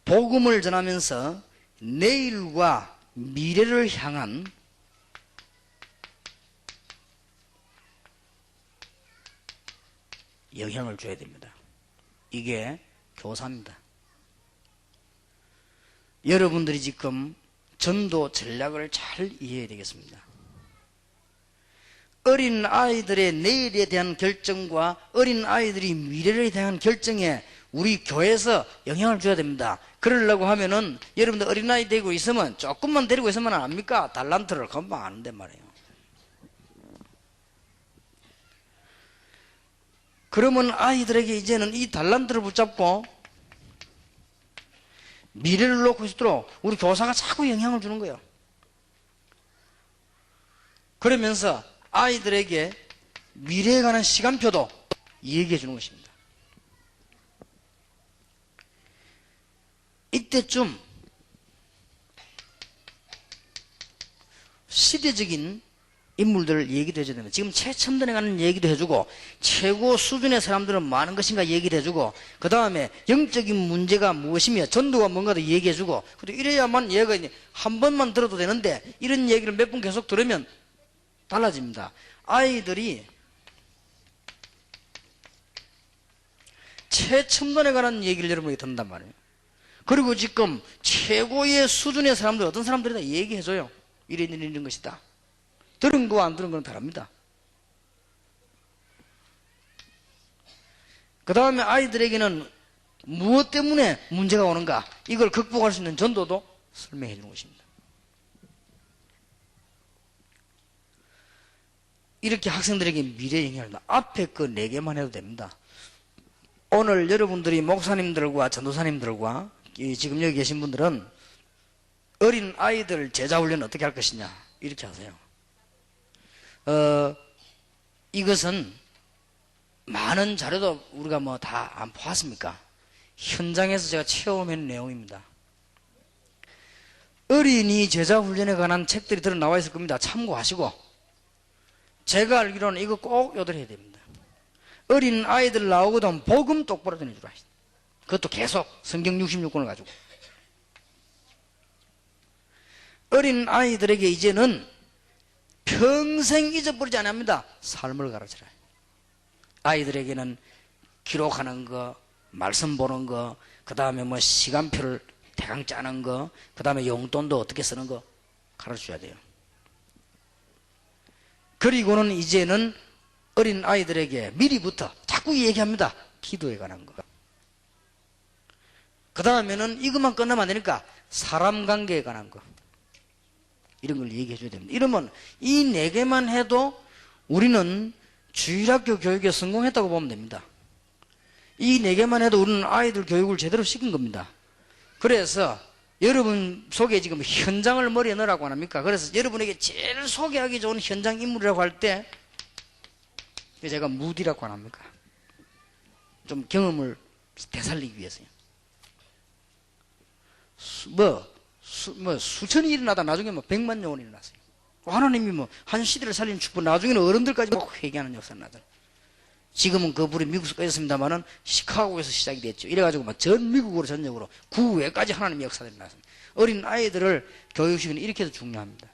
복음을 전하면서 내일과 미래를 향한 영향을 줘야 됩니다. 이게 교사입니다. 여러분들이 지금 전도 전략을 잘 이해해야 되겠습니다. 어린 아이들의 내일에 대한 결정과 어린 아이들이 미래에 대한 결정에 우리 교회에서 영향을 줘야 됩니다. 그러려고 하면은 여러분들 어린아이 데리고 있으면 조금만 데리고 있으면 안 합니까? 달란트를 금방 아는데 말이에요. 그러면 아이들에게 이제는 이 달란트를 붙잡고 미래를 놓고 있도록 우리 교사가 자꾸 영향을 주는 거예요. 그러면서 아이들에게 미래에 관한 시간표도 얘기해 주는 것입니다. 이때쯤 시대적인 인물들을 얘기도 해줘야 됩니다. 지금 최첨단에 관한 얘기도 해주고 최고 수준의 사람들은 많은 것인가 얘기를 해주고 그 다음에 영적인 문제가 무엇이며 전도가 뭔가도 얘기해주고 이래야만 얘가 한 번만 들어도 되는데 이런 얘기를 몇 번 계속 들으면 달라집니다. 아이들이 최첨단에 관한 얘기를 여러분에게 듣는단 말이에요. 그리고 지금 최고의 수준의 사람들 어떤 사람들이 다 얘기해줘요. 이런 것이다. 들은 거와 안 들은 거는 다릅니다. 그 다음에 아이들에게는 무엇 때문에 문제가 오는가 이걸 극복할 수 있는 전도도 설명해 주는 것입니다. 이렇게 학생들에게 미래 영향을 앞에 그 4개만 해도 됩니다. 오늘 여러분들이 목사님들과 전도사님들과 지금 여기 계신 분들은 어린 아이들 제자 훈련 어떻게 할 것이냐 이렇게 하세요. 이것은 많은 자료도 우리가 뭐 다 안 보았습니까? 현장에서 제가 체험한 내용입니다. 어린이 제자 훈련에 관한 책들이 들어 나와 있을 겁니다. 참고하시고 제가 알기로는 이거 꼭 요들해야 됩니다. 어린 아이들 나오거든 복음 똑바로 전해주라. 그것도 계속 성경 66권을 가지고 어린 아이들에게 이제는 평생 잊어버리지 않습니다. 삶을 가르쳐라. 아이들에게는 기록하는 거, 말씀 보는 거, 그 다음에 뭐 시간표를 대강 짜는 거, 그 다음에 용돈도 어떻게 쓰는 거 가르쳐줘야 돼요. 그리고는 이제는 어린 아이들에게 미리부터 자꾸 얘기합니다. 기도에 관한 거. 그 다음에는 이것만 끝나면 안 되니까 사람 관계에 관한 거. 이런 걸 얘기해 줘야 됩니다. 이러면 이 4개만 해도 우리는 주일학교 교육에 성공했다고 보면 됩니다. 이 4개만 해도 우리는 아이들 교육을 제대로 시킨 겁니다. 그래서 여러분 속에 지금 현장을 머리에 넣으라고 안 합니까? 그래서 여러분에게 제일 소개하기 좋은 현장 인물이라고 할 때 제가 무디라고 안 합니까? 좀 경험을 되살리기 위해서요. 수천이 일어나다 나중에 100만 영혼이 일어났어요. 하나님이 한 시대를 살리는 축복, 나중에는 어른들까지 회개하는 역사가 나잖아요. 지금은 그 불이 미국에서 꺼졌습니다만은 시카고에서 시작이 됐죠. 이래가지고 전 미국으로 전역으로 구외까지 하나님의 역사들이 나왔습니다. 어린 아이들을 교육시키는 이렇게 해서 중요합니다.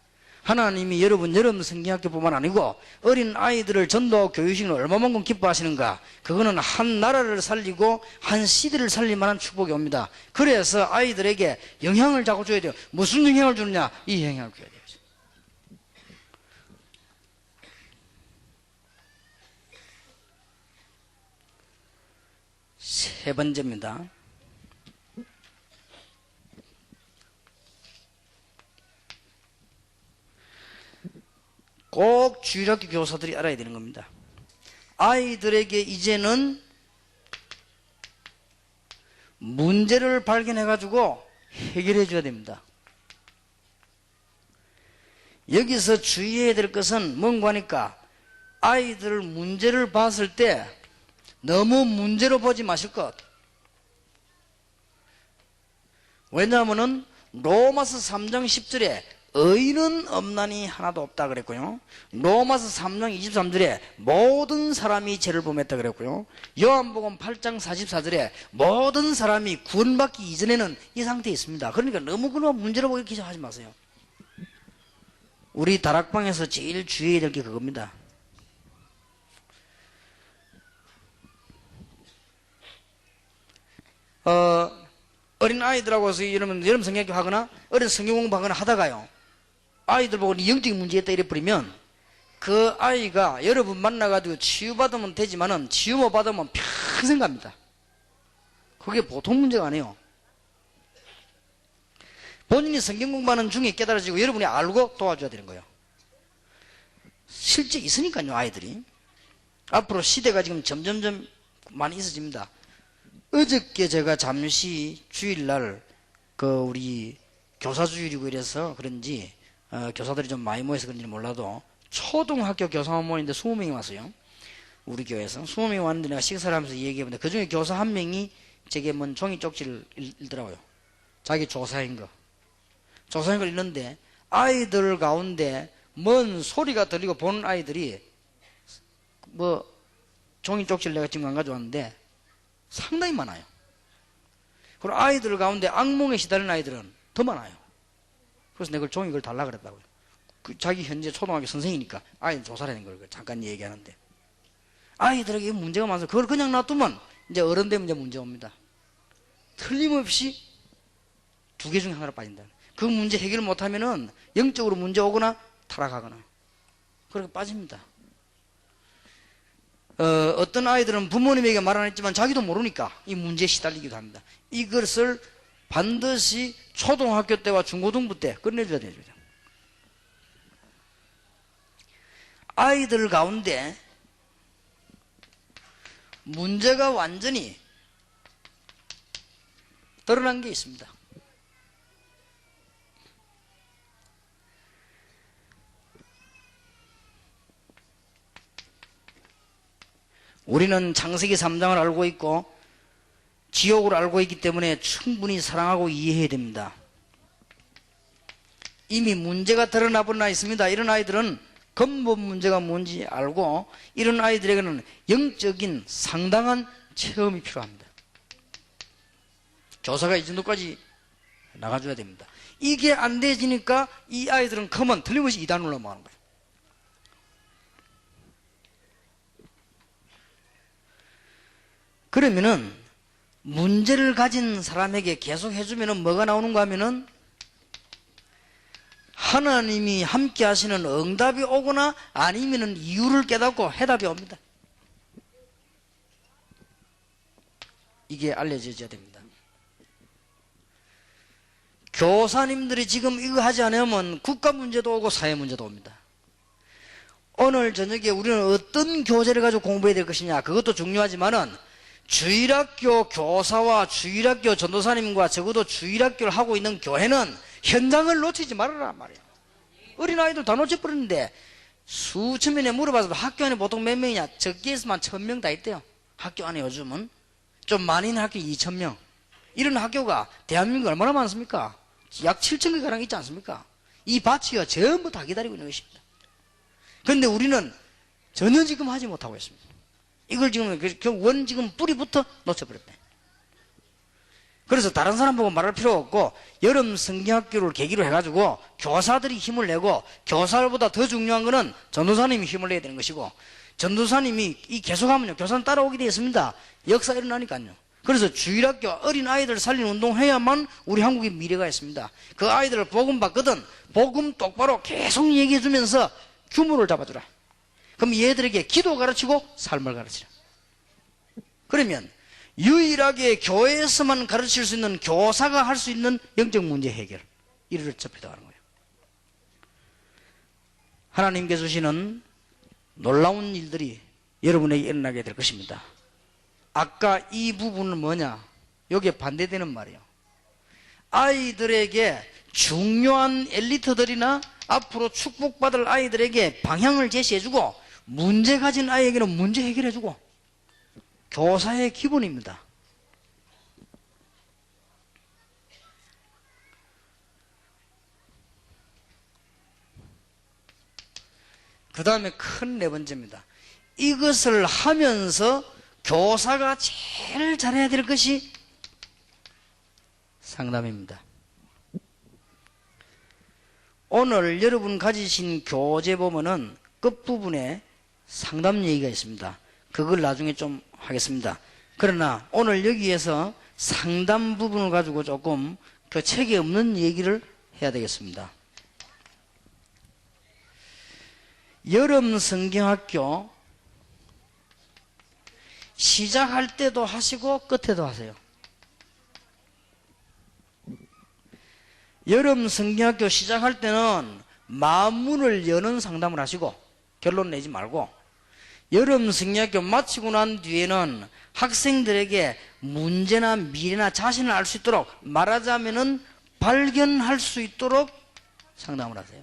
하나님이 여러분 성경학교뿐만 아니고 어린 아이들을 전도하고 교육시키는 얼마만큼 기뻐하시는가. 그거는 한 나라를 살리고 한 시대를 살릴 만한 축복이 옵니다. 그래서 아이들에게 영향을 자꾸 줘야 돼요. 무슨 영향을 주느냐? 이 영향을 줘야 돼요. 세 번째입니다. 꼭 주일학교 교사들이 알아야 되는 겁니다. 아이들에게 이제는 문제를 발견해 가지고 해결해 줘야 됩니다. 여기서 주의해야 될 것은 뭔가 하니까 아이들 문제를 봤을 때 너무 문제로 보지 마실 것. 왜냐하면 로마서 3장 10절에 의인은 없나니 하나도 없다 그랬고요. 로마서 3장 23절에 모든 사람이 죄를 범했다 그랬고요. 요한복음 8장 44절에 모든 사람이 구원받기 이전에는 이 상태에 있습니다. 그러니까 너무 그런 문제로 보기 기자하지 마세요. 우리 다락방에서 제일 주의해야 될 게 그겁니다. 어린 아이들하고서 여러분 성경학교 하거나 어린 성경 공부하거나 하다가요, 아이들 보고 영적인 문제 있다 이래버리면 그 아이가 여러분 만나가지고 치유받으면 되지만은 치유 못 받으면 평생 갑니다. 그게 보통 문제가 아니에요. 본인이 성경 공부하는 중에 깨달아지고 여러분이 알고 도와줘야 되는 거예요. 실제 있으니까요, 아이들이. 앞으로 시대가 지금 점점점 많이 있어집니다. 어저께 제가 잠시 주일날 우리 교사주일이고 이래서 그런지 교사들이 좀 많이 모여서 그런지 몰라도 초등학교 교사만 모이는데 20명이 왔어요. 우리 교회에서 20명이 왔는데 내가 식사를 하면서 얘기해보는데 그 중에 교사 한 명이 제게 뭔 종이 쪽지를 읽더라고요. 자기 조사인 거 읽는데 아이들 가운데 뭔 소리가 들리고 보는 아이들이 뭐 종이 쪽지를 내가 지금 안 가져왔는데 상당히 많아요. 그리고 아이들 가운데 악몽에 시달리는 아이들은 더 많아요. 그래서 내가 종이 걸 달라 그랬다고요. 자기 현재 초등학교 선생이니까 아이들 조사를 하는 걸 잠깐 얘기하는데 아이들에게 문제가 많아서 그걸 그냥 놔두면 이제 어른 되면 이제 문제 옵니다. 틀림없이 2개 중에 하나로 빠진다. 그 문제 해결을 못하면은 영적으로 문제 오거나 타락하거나 그렇게 빠집니다. 어떤 아이들은 부모님에게 말 안 했지만 자기도 모르니까 이 문제에 시달리기도 합니다. 이것을 반드시 초등학교 때와 중고등부 때 끝내줘야 되죠. 아이들 가운데 문제가 완전히 드러난 게 있습니다. 우리는 창세기 3장을 알고 있고 지옥을 알고 있기 때문에 충분히 사랑하고 이해해야 됩니다. 이미 문제가 드러나 버나 있습니다. 이런 아이들은 근본 문제가 뭔지 알고 이런 아이들에게는 영적인 상당한 체험이 필요합니다. 교사가 이 정도까지 나가줘야 됩니다. 이게 안 되지니까 이 아이들은 크면 틀림없이 이단으로 넘어가는 거예요. 그러면은 문제를 가진 사람에게 계속 해주면은 뭐가 나오는가 하면은 하나님이 함께 하시는 응답이 오거나 아니면은 이유를 깨닫고 해답이 옵니다. 이게 알려져야 됩니다. 교사님들이 지금 이거 하지 않으면 국가 문제도 오고 사회 문제도 옵니다. 오늘 저녁에 우리는 어떤 교재를 가지고 공부해야 될 것이냐 그것도 중요하지만은 주일학교 교사와 주일학교 전도사님과 적어도 주일학교를 하고 있는 교회는 현장을 놓치지 말아라 말이야. 어린아이들 다 놓쳐버렸는데 수천 명에 물어봐서 학교 안에 보통 몇 명이냐 적게 해서만 1000명 다 있대요. 학교 안에 요즘은 좀 많이 있는 학교 2000명 이런 학교가 대한민국에 얼마나 많습니까? 약 7000개 가량 있지 않습니까? 이 밭이요 전부 다 기다리고 있는 것입니다. 그런데 우리는 전혀 지금 하지 못하고 있습니다. 이걸 지금 지금 뿌리부터 놓쳐버렸대. 그래서 다른 사람 보고 말할 필요 없고 여름 성경학교를 계기로 해가지고 교사들이 힘을 내고 교사들보다 더 중요한 거는 전도사님이 힘을 내야 되는 것이고 전도사님이 계속하면요 교사는 따라오게 되어 있습니다. 역사 일어나니까요. 그래서 주일학교 어린아이들 살리는 운동 해야만 우리 한국의 미래가 있습니다. 그 아이들을 복음 받거든 복음 똑바로 계속 얘기해 주면서 규모를 잡아주라. 그럼 얘들에게 기도 가르치고 삶을 가르치라. 그러면 유일하게 교회에서만 가르칠 수 있는 교사가 할 수 있는 영적 문제 해결 이를 접해나가는 거예요. 하나님께 주시는 놀라운 일들이 여러분에게 일어나게 될 것입니다. 아까 이 부분은 뭐냐? 여기에 반대되는 말이에요. 아이들에게 중요한 엘리트들이나 앞으로 축복받을 아이들에게 방향을 제시해주고 문제 가진 아이에게는 문제 해결해주고 교사의 기본입니다. 그 다음에 큰 네 번째입니다. 이것을 하면서 교사가 제일 잘해야 될 것이 상담입니다. 오늘 여러분 가지신 교재 보면은 끝부분에 상담 얘기가 있습니다. 그걸 나중에 좀 하겠습니다. 그러나 오늘 여기에서 상담 부분을 가지고 조금 그 책에 없는 얘기를 해야 되겠습니다. 여름 성경학교 시작할 때도 하시고 끝에도 하세요. 여름 성경학교 시작할 때는 마음문을 여는 상담을 하시고 결론 내지 말고, 여름 성경학교 마치고 난 뒤에는 학생들에게 문제나 미래나 자신을 알 수 있도록, 말하자면은 발견할 수 있도록 상담을 하세요.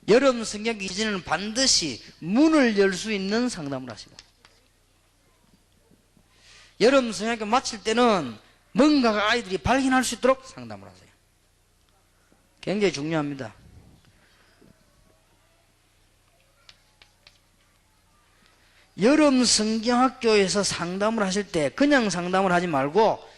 여름 성경학교 이전에는 반드시 문을 열 수 있는 상담을 하시고, 여름 성경학교 마칠 때는 뭔가가 아이들이 발견할 수 있도록 상담을 하세요. 굉장히 중요합니다. 여름 성경학교에서 상담을 하실 때 그냥 상담을 하지 말고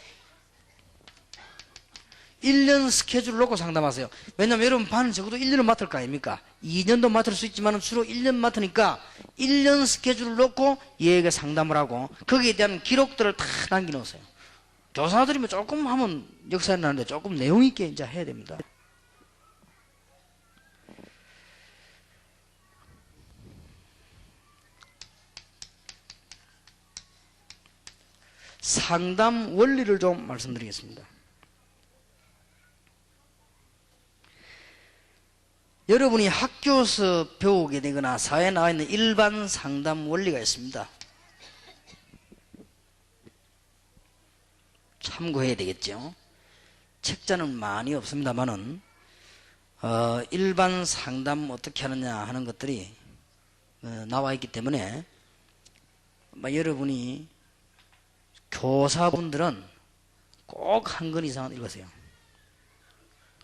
1년 스케줄을 놓고 상담하세요. 왜냐하면 여러분 반은 적어도 1년은 맡을 거 아닙니까? 2년도 맡을 수 있지만 주로 1년 맡으니까 1년 스케줄을 놓고 얘에게 상담을 하고 거기에 대한 기록들을 다 남겨놓으세요. 교사들이면 조금 하면 역사에 나는데 조금 내용 있게 이제 해야 됩니다. 상담 원리를 좀 말씀드리겠습니다. 여러분이 학교에서 배우게 되거나 사회에 나와 있는 일반 상담 원리가 있습니다. 참고해야 되겠죠. 책자는 많이 없습니다만은 일반 상담 어떻게 하느냐 하는 것들이 나와 있기 때문에 여러분이 교사분들은 꼭 한 권 이상은 읽으세요.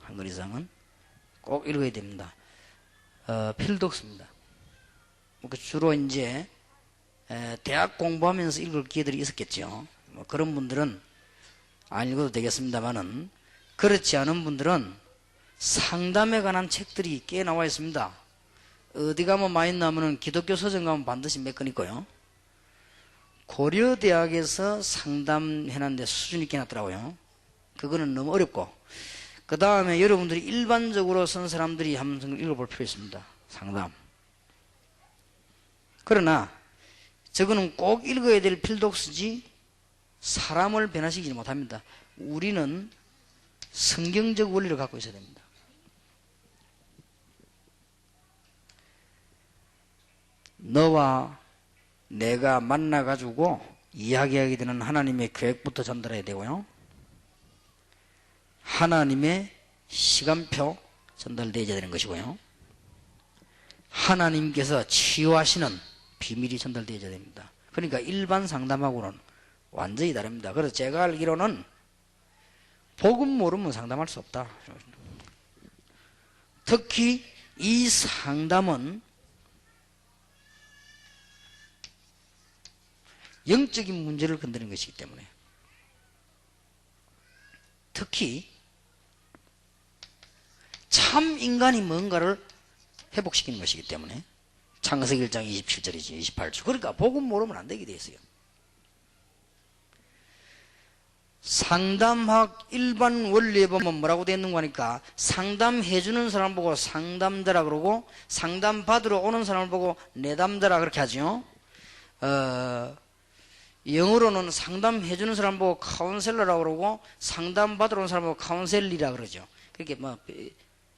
한 권 이상은 꼭 읽어야 됩니다. 필독스입니다. 주로 이제 대학 공부하면서 읽을 기회들이 있었겠죠. 그런 분들은 안 읽어도 되겠습니다만은, 그렇지 않은 분들은 상담에 관한 책들이 꽤 나와 있습니다. 어디 가면 많이 나오면은 기독교 서점 가면 반드시 몇 권 있고요. 고려대학에서 상담해놨는데 수준 있게 놨더라고요. 그거는 너무 어렵고, 그 다음에 여러분들이 일반적으로 쓴 사람들이 한번 읽어볼 필요 있습니다. 상담. 그러나 저거는 꼭 읽어야 될 필독스지 사람을 변화시키지 못합니다. 우리는 성경적 원리를 갖고 있어야 됩니다. 너와 내가 만나가지고 이야기하게 되는 하나님의 계획부터 전달해야 되고요. 하나님의 시간표 전달되어야 되는 것이고요. 하나님께서 치유하시는 비밀이 전달되어야 됩니다. 그러니까 일반 상담하고는 완전히 다릅니다. 그래서 제가 알기로는 복음 모르면 상담할 수 없다. 특히 이 상담은 영적인 문제를 건드리는 것이기 때문에, 특히 참 인간이 뭔가를 회복시키는 것이기 때문에, 창세기 1장 27절이지 28절. 그러니까 복음 모르면 안 되게 돼 있어요. 상담학 일반 원리에 보면 뭐라고 되어 있는 거니까, 상담해주는 사람 보고 상담자라 그러고, 상담받으러 오는 사람을 보고 내담자라 그렇게 하죠. 영어로는 상담해주는 사람 보고 카운셀러라고 그러고, 상담받으러 오는 사람 보고 카운셀리라 그러죠. 그렇게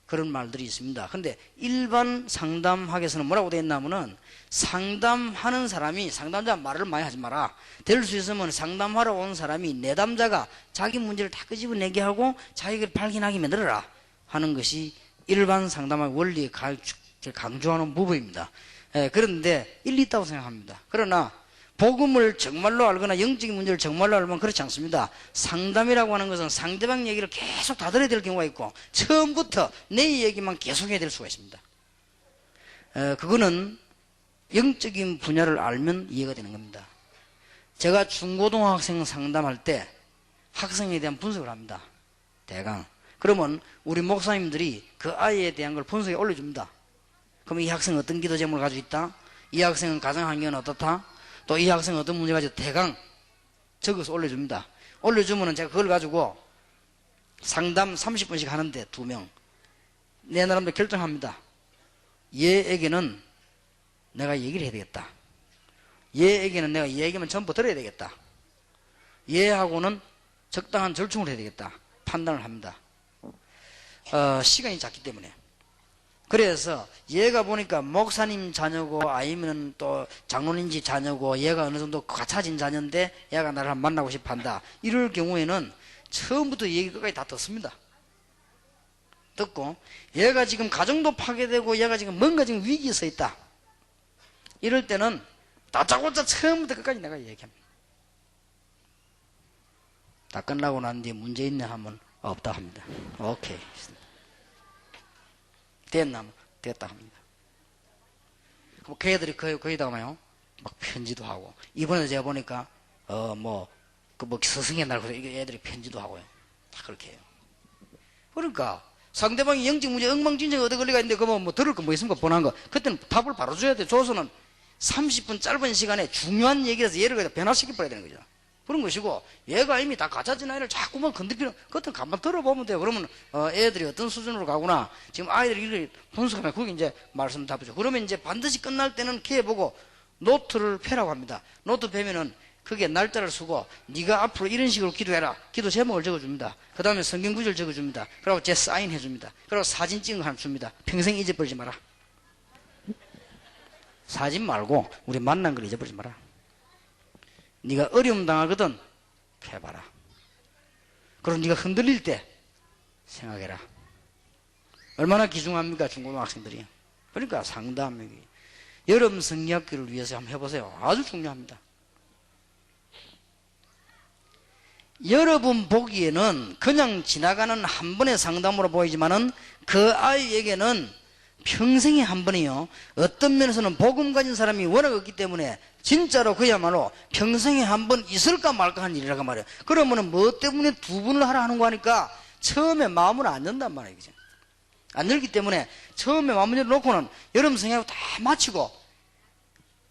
그런 말들이 있습니다. 근데 일반 상담학에서는 뭐라고 되어 있냐면은, 상담하는 사람이, 상담자 말을 많이 하지 마라. 될 수 있으면 상담하러 온 사람이 내담자가 자기 문제를 다 끄집어내게 하고 자기를 발견하게 만들어라 하는 것이 일반 상담학 원리에 강조하는 부분입니다. 그런데 일리 있다고 생각합니다. 그러나 복음을 정말로 알거나 영적인 문제를 정말로 알면 그렇지 않습니다. 상담이라고 하는 것은 상대방 얘기를 계속 다 들어야 될 경우가 있고, 처음부터 내 얘기만 계속 해야 될 수가 있습니다. 그거는 영적인 분야를 알면 이해가 되는 겁니다. 제가 중고등학생 상담할 때 학생에 대한 분석을 합니다. 대강. 그러면 우리 목사님들이 그 아이에 대한 걸 분석해 올려줍니다. 그럼 이 학생은 어떤 기도 제목을 가지고 있다? 이 학생은 가정 환경은 어떻다? 또 이 학생은 어떤 문제가 가지고 대강 적어서 올려줍니다. 올려주면은 제가 그걸 가지고 상담 30분씩 하는데 2명. 내 나름대로 결정합니다. 얘에게는 내가 얘기를 해야 되겠다. 얘에게는 내가 얘기만 전부 들어야 되겠다. 얘하고는 적당한 절충을 해야 되겠다. 판단을 합니다. 시간이 작기 때문에. 그래서 얘가 보니까 목사님 자녀고 아니면 또 장로님 집 자녀고 얘가 어느 정도 갖춰진 자녀인데 얘가 나를 만나고 싶어 한다. 이럴 경우에는 처음부터 얘기 끝까지 다 듣습니다. 듣고 얘가 지금 가정도 파괴되고 얘가 지금 뭔가 지금 위기에 서 있다. 이럴 때는 다짜고짜 처음부터 끝까지 내가 얘기합니다. 다 끝나고 난 뒤에 문제 있냐 하면 없다 합니다. 오케이. 됐나? 됐다 합니다. 그럼 그 애들이 거기다가 막 편지도 하고, 이번에 제가 보니까, 스승의 날, 애들이 편지도 하고요. 다 그렇게 해요. 그러니까, 상대방이 영적 문제, 엉망진창에 얻어 걸리가 있는데, 그러면 뭐 들을 거 뭐 있습니까? 뻔한 거. 그때는 답을 바로 줘야 돼. 줘서는 30분 짧은 시간에 중요한 얘기라서 얘를 그냥 변화시켜버려야 되는 거죠. 그런 것이고, 얘가 이미 다 갖춰진 아이를 자꾸만 건드리는, 그것은 가만 들어보면 돼요. 그러면, 애들이 어떤 수준으로 가구나. 지금 아이들이 이렇게 분석하면, 그게 이제 말씀 답이죠. 그러면 이제 반드시 끝날 때는 걔 보고 노트를 펴라고 합니다. 노트 펴면은 그게 날짜를 쓰고, 네가 앞으로 이런 식으로 기도해라. 기도 제목을 적어줍니다. 그 다음에 성경 구절 적어줍니다. 그리고 제 사인해줍니다. 그리고 사진 찍은 거 하나 줍니다. 평생 잊어버리지 마라. 사진 말고, 우리 만난 걸 잊어버리지 마라. 네가 어려움 당하거든 해봐라. 그럼 네가 흔들릴 때 생각해라. 얼마나 귀중합니까 중고등학생들이. 그러니까 상담 여름 성리학교를 위해서 한번 해보세요. 아주 중요합니다. 여러분 보기에는 그냥 지나가는 한 번의 상담으로 보이지만은 그 아이에게는 평생에 한 번이요. 어떤 면에서는 복음 가진 사람이 워낙 없기 때문에 진짜로 그야말로 평생에 한 번 있을까 말까 하는 일이라고 말이에요. 그러면은 뭐 때문에 두 번을 하라 하는 거 하니까 처음에 마음을 안 연단 말이에요. 그죠? 안 열기 때문에 처음에 마음을 열어놓고는 여름 성향 다 마치고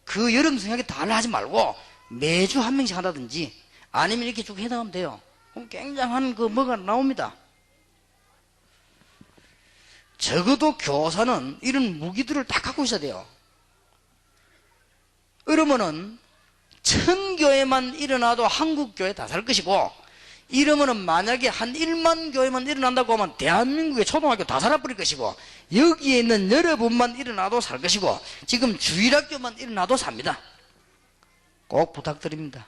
그 여름 성향에 다 하지 말고 매주 한 명씩 한다든지 아니면 이렇게 쭉 해나가면 돼요. 그럼 굉장한 뭐가 나옵니다. 적어도 교사는 이런 무기들을 다 갖고 있어야 돼요. 그러면은 1000교회만 일어나도 한국교회 다 살 것이고, 이러면은 만약에 한 1만 교회만 일어난다고 하면 대한민국의 초등학교 다 살아버릴 것이고, 여기에 있는 여러분만 일어나도 살 것이고, 지금 주일학교만 일어나도 삽니다. 꼭 부탁드립니다.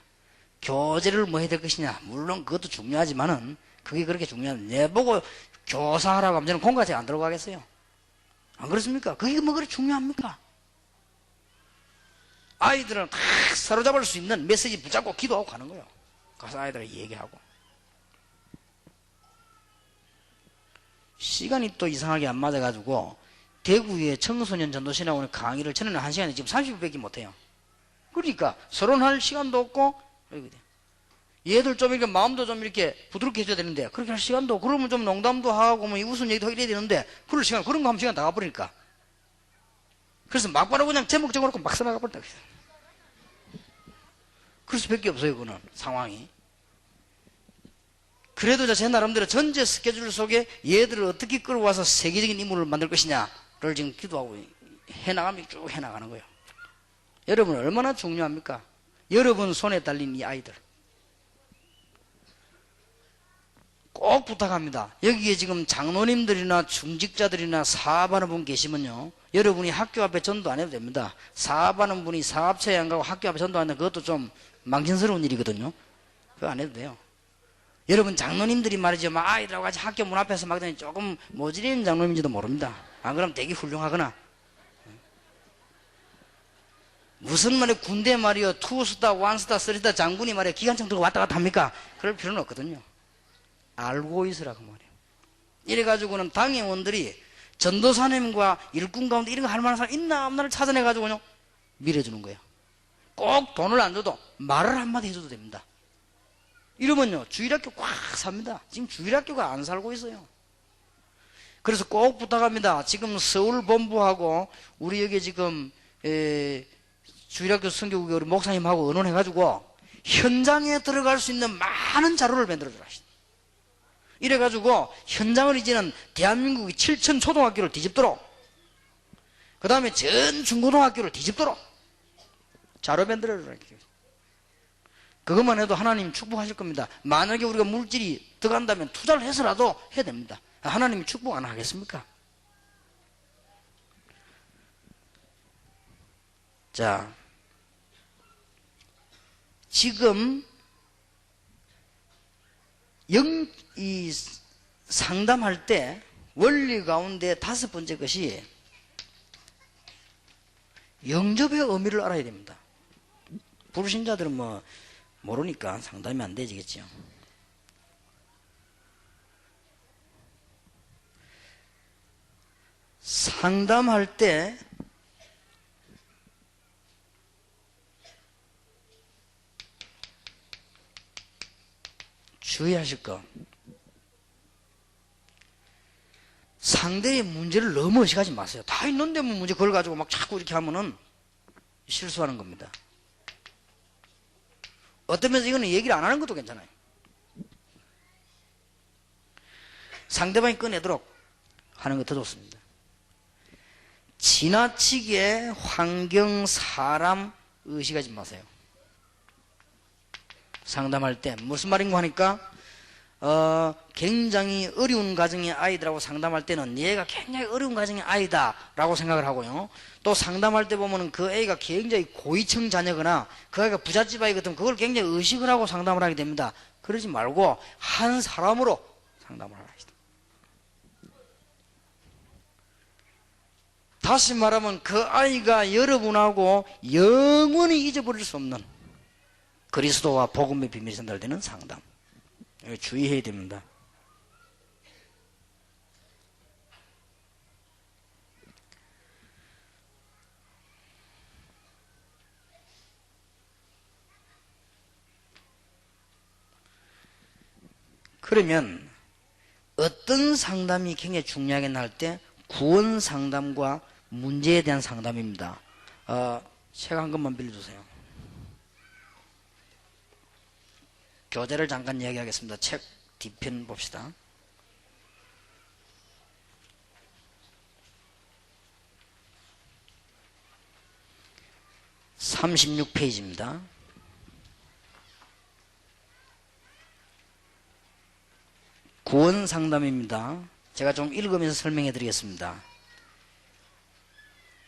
교재를 뭐 해야 될 것이냐, 물론 그것도 중요하지만은 그게 그렇게 중요한, 내보고 교사하라고 하면 저는 공과제 안 들어가겠어요. 안 그렇습니까? 그게 뭐 그렇게 중요합니까? 아이들은 다 사로잡을 수 있는 메시지 붙잡고 기도하고 가는 거예요. 가서 아이들에게 얘기하고. 시간이 또 이상하게 안 맞아가지고 대구에 청소년 전도신하고 오늘 강의를 저는 1시간에 지금 30분밖에 못해요. 그러니까 서론할 시간도 없고, 얘들 좀 이렇게 마음도 좀 이렇게 부드럽게 해줘야 되는데 그렇게 할 시간도, 그러면 좀 농담도 하고 뭐 웃음 얘기도 이래야 되는데 그럴 시간, 그런 거 하면 시간 나가버리니까. 그래서 막바로 그냥 제목 적어놓고 막 써나가버린다. 그럴 수밖에 없어요. 그거는 상황이. 그래도 제 나름대로 전체 스케줄 속에 얘들을 어떻게 끌어와서 세계적인 인물을 만들 것이냐를 지금 기도하고 해나가면 쭉 해나가는 거예요. 여러분 얼마나 중요합니까? 여러분 손에 달린 이 아이들 꼭 부탁합니다. 여기에 지금 장로님들이나 중직자들이나 사업하는 분 계시면요, 여러분이 학교 앞에 전도 안 해도 됩니다. 사업하는 분이 사업처에 안 가고 학교 앞에 전도 안 해도 그것도 좀 망신스러운 일이거든요. 그거 안 해도 돼요. 여러분 장로님들이 말이죠, 막 아이들하고 같이 학교 문 앞에서 막 조금 모질인 장로님인지도 모릅니다. 안 그러면 되게 훌륭하거나. 무슨 말이에요? 군대 말이요, 투스타, 원스타, 쓰리스타 장군이 말이에요, 기관총 들고 왔다 갔다 합니까? 그럴 필요는 없거든요. 알고 있으라고 말이에요. 이래가지고는 당회원들이 전도사님과 일꾼 가운데 이런 거 할 만한 사람 있나 없나를 찾아내가지고요, 밀어주는 거예요. 꼭 돈을 안 줘도 말을 한마디 해줘도 됩니다. 이러면요, 주일학교 꽉 삽니다. 지금 주일학교가 안 살고 있어요. 그래서 꼭 부탁합니다. 지금 서울 본부하고 우리 여기 지금 주일학교 선교국의 우리 목사님하고 의논해가지고 현장에 들어갈 수 있는 많은 자료를 만들어주라. 이래가지고 현장을 이제는 대한민국의 7천 초등학교를 뒤집도록, 그 다음에 전 중고등학교를 뒤집도록 자료 만들어주라. 그것만 해도 하나님 축복하실 겁니다. 만약에 우리가 물질이 들어간다면 투자를 해서라도 해야 됩니다. 하나님이 축복 안 하겠습니까? 자, 지금 이 상담할 때 원리 가운데 5번째 것이 영접의 의미를 알아야 됩니다. 불신자들은 뭐 모르니까 상담이 안 되지겠죠. 상담할 때 주의하실 거, 상대의 문제를 너무 의식하지 마세요. 다 있는데 뭐 문제 그걸 가지고 막 자꾸 이렇게 하면은 실수하는 겁니다. 어떤 면에서 이거는 얘기를 안 하는 것도 괜찮아요. 상대방이 꺼내도록 하는 게 더 좋습니다. 지나치게 환경, 사람 의식하지 마세요. 상담할 때 무슨 말인가 하니까 굉장히 어려운 가정의 아이들하고 상담할 때는 얘가 굉장히 어려운 가정의 아이다 라고 생각을 하고요, 또 상담할 때 보면은 그 애가 굉장히 고위층 자녀거나 그 애가 부잣집 아이거든 그걸 굉장히 의식을 하고 상담을 하게 됩니다. 그러지 말고 한 사람으로 상담을 하시다. 다시 말하면 그 아이가 여러분하고 영원히 잊어버릴 수 없는 그리스도와 복음의 비밀이 전달되는 상담, 주의해야 됩니다. 그러면 어떤 상담이 굉장히 중요하게 날 때 구원 상담과 문제에 대한 상담입니다. 책 한 권만 빌려주세요. 교재를 잠깐 이야기하겠습니다. 책 뒤편 봅시다. (36페이지입니다) 구원 상담입니다. 제가 좀 읽으면서 설명해 드리겠습니다.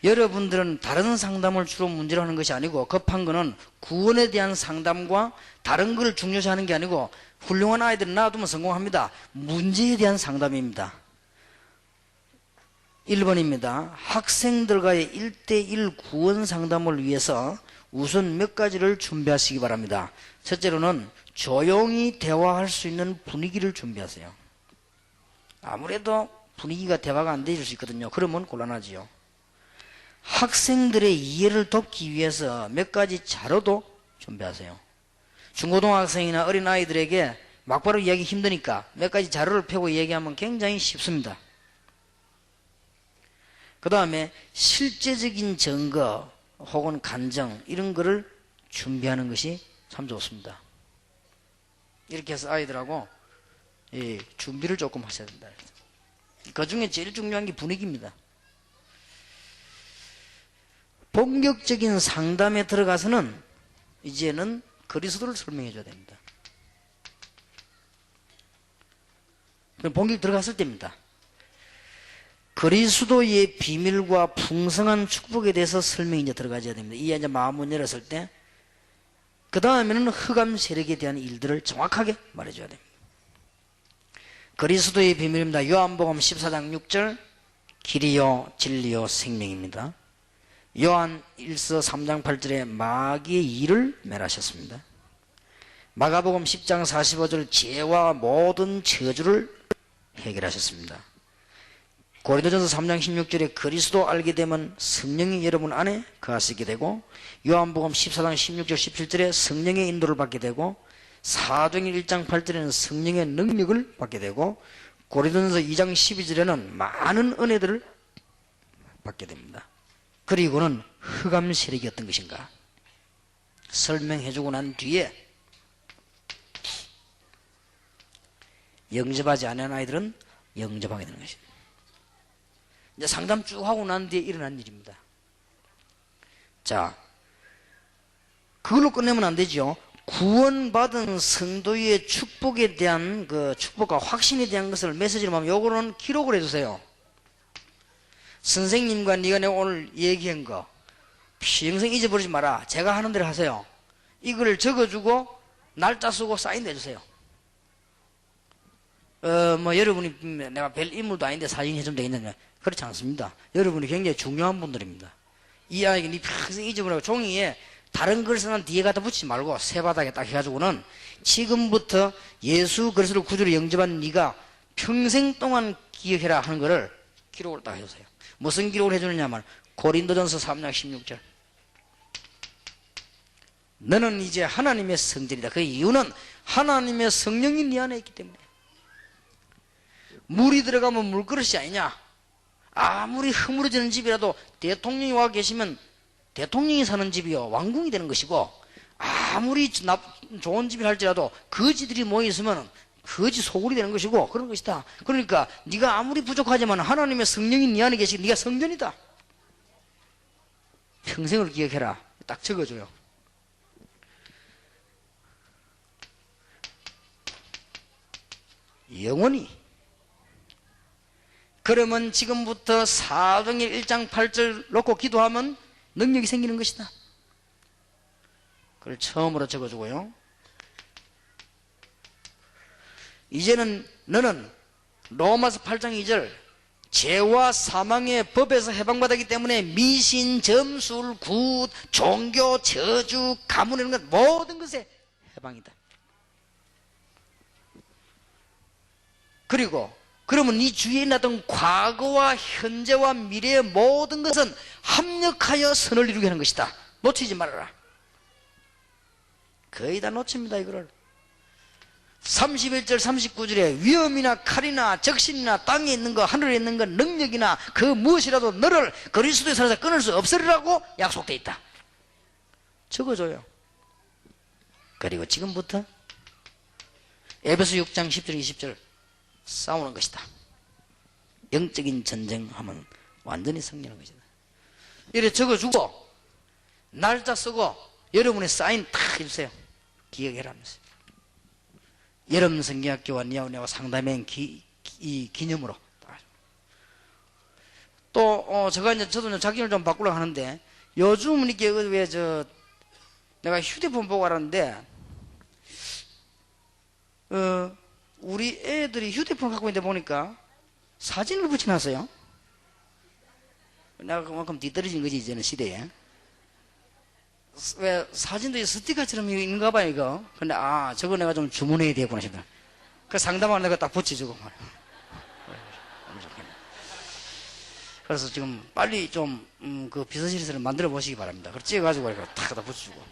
여러분들은 다른 상담을 주로 문제로 하는 것이 아니고, 급한 거는 구원에 대한 상담과 다른 걸 중요시하는 게 아니고, 훌륭한 아이들은 놔두면 성공합니다. 문제에 대한 상담입니다. 1번입니다. 학생들과의 1대1 구원 상담을 위해서 우선 몇 가지를 준비하시기 바랍니다. 첫째로는 조용히 대화할 수 있는 분위기를 준비하세요. 아무래도 분위기가 대화가 안 되실 수 있거든요. 그러면 곤란하지요. 학생들의 이해를 돕기 위해서 몇 가지 자료도 준비하세요. 중고등학생이나 어린아이들에게 막바로 이야기 힘드니까 몇 가지 자료를 펴고 얘기하면 굉장히 쉽습니다. 그 다음에 실제적인 증거 혹은 간증 이런 거를 준비하는 것이 참 좋습니다. 이렇게 해서 아이들하고 준비를 조금 하셔야 된다. 그 중에 제일 중요한 게 분위기입니다. 본격적인 상담에 들어가서는 이제는 그리스도를 설명해 줘야 됩니다. 그럼 본격 들어갔을 때입니다. 그리스도의 비밀과 풍성한 축복에 대해서 설명이 이제 들어가줘야 됩니다. 이게 이제 마음을 열었을 때, 그 다음에는 흑암 세력에 대한 일들을 정확하게 말해줘야 됩니다. 그리스도의 비밀입니다. 요한복음 14장 6절, 길이요 진리요 생명입니다. 요한 1서 3장 8절에 마귀의 일을 멸하셨습니다. 마가복음 10장 45절, 죄와 모든 저주를 해결하셨습니다. 고린도전서 3장 16절에 그리스도 알게 되면 성령이 여러분 안에 거하시게 되고, 요한복음 14장 16절 17절에 성령의 인도를 받게 되고, 사도행전 1장 8절에는 성령의 능력을 받게 되고, 고린도전서 2장 12절에는 많은 은혜들을 받게 됩니다. 그리고는 흑암 세력이 어떤 것인가 설명해주고 난 뒤에 영접하지 않은 아이들은 영접하게 되는 것입니다. 이제 상담 쭉 하고 난 뒤에 일어난 일입니다. 자, 그걸로 끝내면 안 되죠. 구원받은 성도의 축복에 대한 그 축복과 확신에 대한 것을 메시지로 하면 요거는 기록을 해주세요. 선생님과 네가 내가 오늘 얘기한 거 평생 잊어버리지 마라. 제가 하는 대로 하세요. 이걸 적어주고 날짜 쓰고 사인 내주세요. 여러분이 내가 별 인물도 아닌데 사인 해주면 되겠느냐? 그렇지 않습니다. 여러분이 굉장히 중요한 분들입니다. 이 아이가 네 평생 잊어버리고 종이에 다른 글쓰는 뒤에 갖다 붙이지 말고 새 바닥에 딱 해가지고는 지금부터 예수 그리스도를 구주로 영접한 네가 평생 동안 기억해라 하는 거를 기록을 딱 해주세요. 무슨 기록을 해주느냐면 고린도전서 3장 16절. 너는 이제 하나님의 성전이다. 그 이유는 하나님의 성령이 네 안에 있기 때문에. 물이 들어가면 물그릇이 아니냐. 아무리 허물어지는 집이라도 대통령이 와 계시면 대통령이 사는 집이요 왕궁이 되는 것이고, 아무리 좋은 집이라 할지라도 거지들이 모여있으면 거지 소굴이 되는 것이고 그런 것이다. 그러니까 네가 아무리 부족하지만 하나님의 성령이 네 안에 계시고 네가 성전이다. 평생을 기억해라. 딱 적어줘요. 영원히. 그러면 지금부터 사도행전 1장 8절 놓고 기도하면 능력이 생기는 것이다. 그걸 처음으로 적어주고요. 이제는 너는 로마서 8장 2절 죄와 사망의 법에서 해방받았기 때문에 미신, 점술, 굿, 종교, 저주, 가문 이런 것 모든 것에 해방이다. 그리고 그러면 네 주위에 있던 과거와 현재와 미래의 모든 것은 합력하여 선을 이루게 하는 것이다. 놓치지 말아라. 거의 다 놓칩니다. 이거를 31절 39절에 위험이나 칼이나 적신이나 땅에 있는 거 하늘에 있는 거 능력이나 그 무엇이라도 너를 그리스도의 살에서 끊을 수 없으리라고 약속되어 있다. 적어줘요. 그리고 지금부터 에베소 6장 10절 20절 싸우는 것이다. 영적인 전쟁하면 완전히 승리하는 것이다. 이래 적어주고 날짜 쓰고 여러분의 사인 탁 해주세요. 기억해라면서. 여러분 성경학교와 니아우니아와 상담행 이 기념으로. 또 저도 자기를 좀 바꾸려고 하는데 요즘은 이렇게 내가 휴대폰 보고 하는데 우리 애들이 휴대폰 갖고 있는데 보니까 사진을 붙여놨어요. 내가 그만큼 뒤떨어진 거지 이제는 시대에. 왜 사진도 스티커처럼 있는가 봐요 이거. 근데 저거 내가 좀 주문해야 되겠구나 싶다. 그 상담하는 내가 딱 붙여주고 말이야. 그래서 지금 빨리 좀 그 비서실에서 만들어 보시기 바랍니다. 그걸 찍어가지고 이렇게 딱 갖다 붙여주고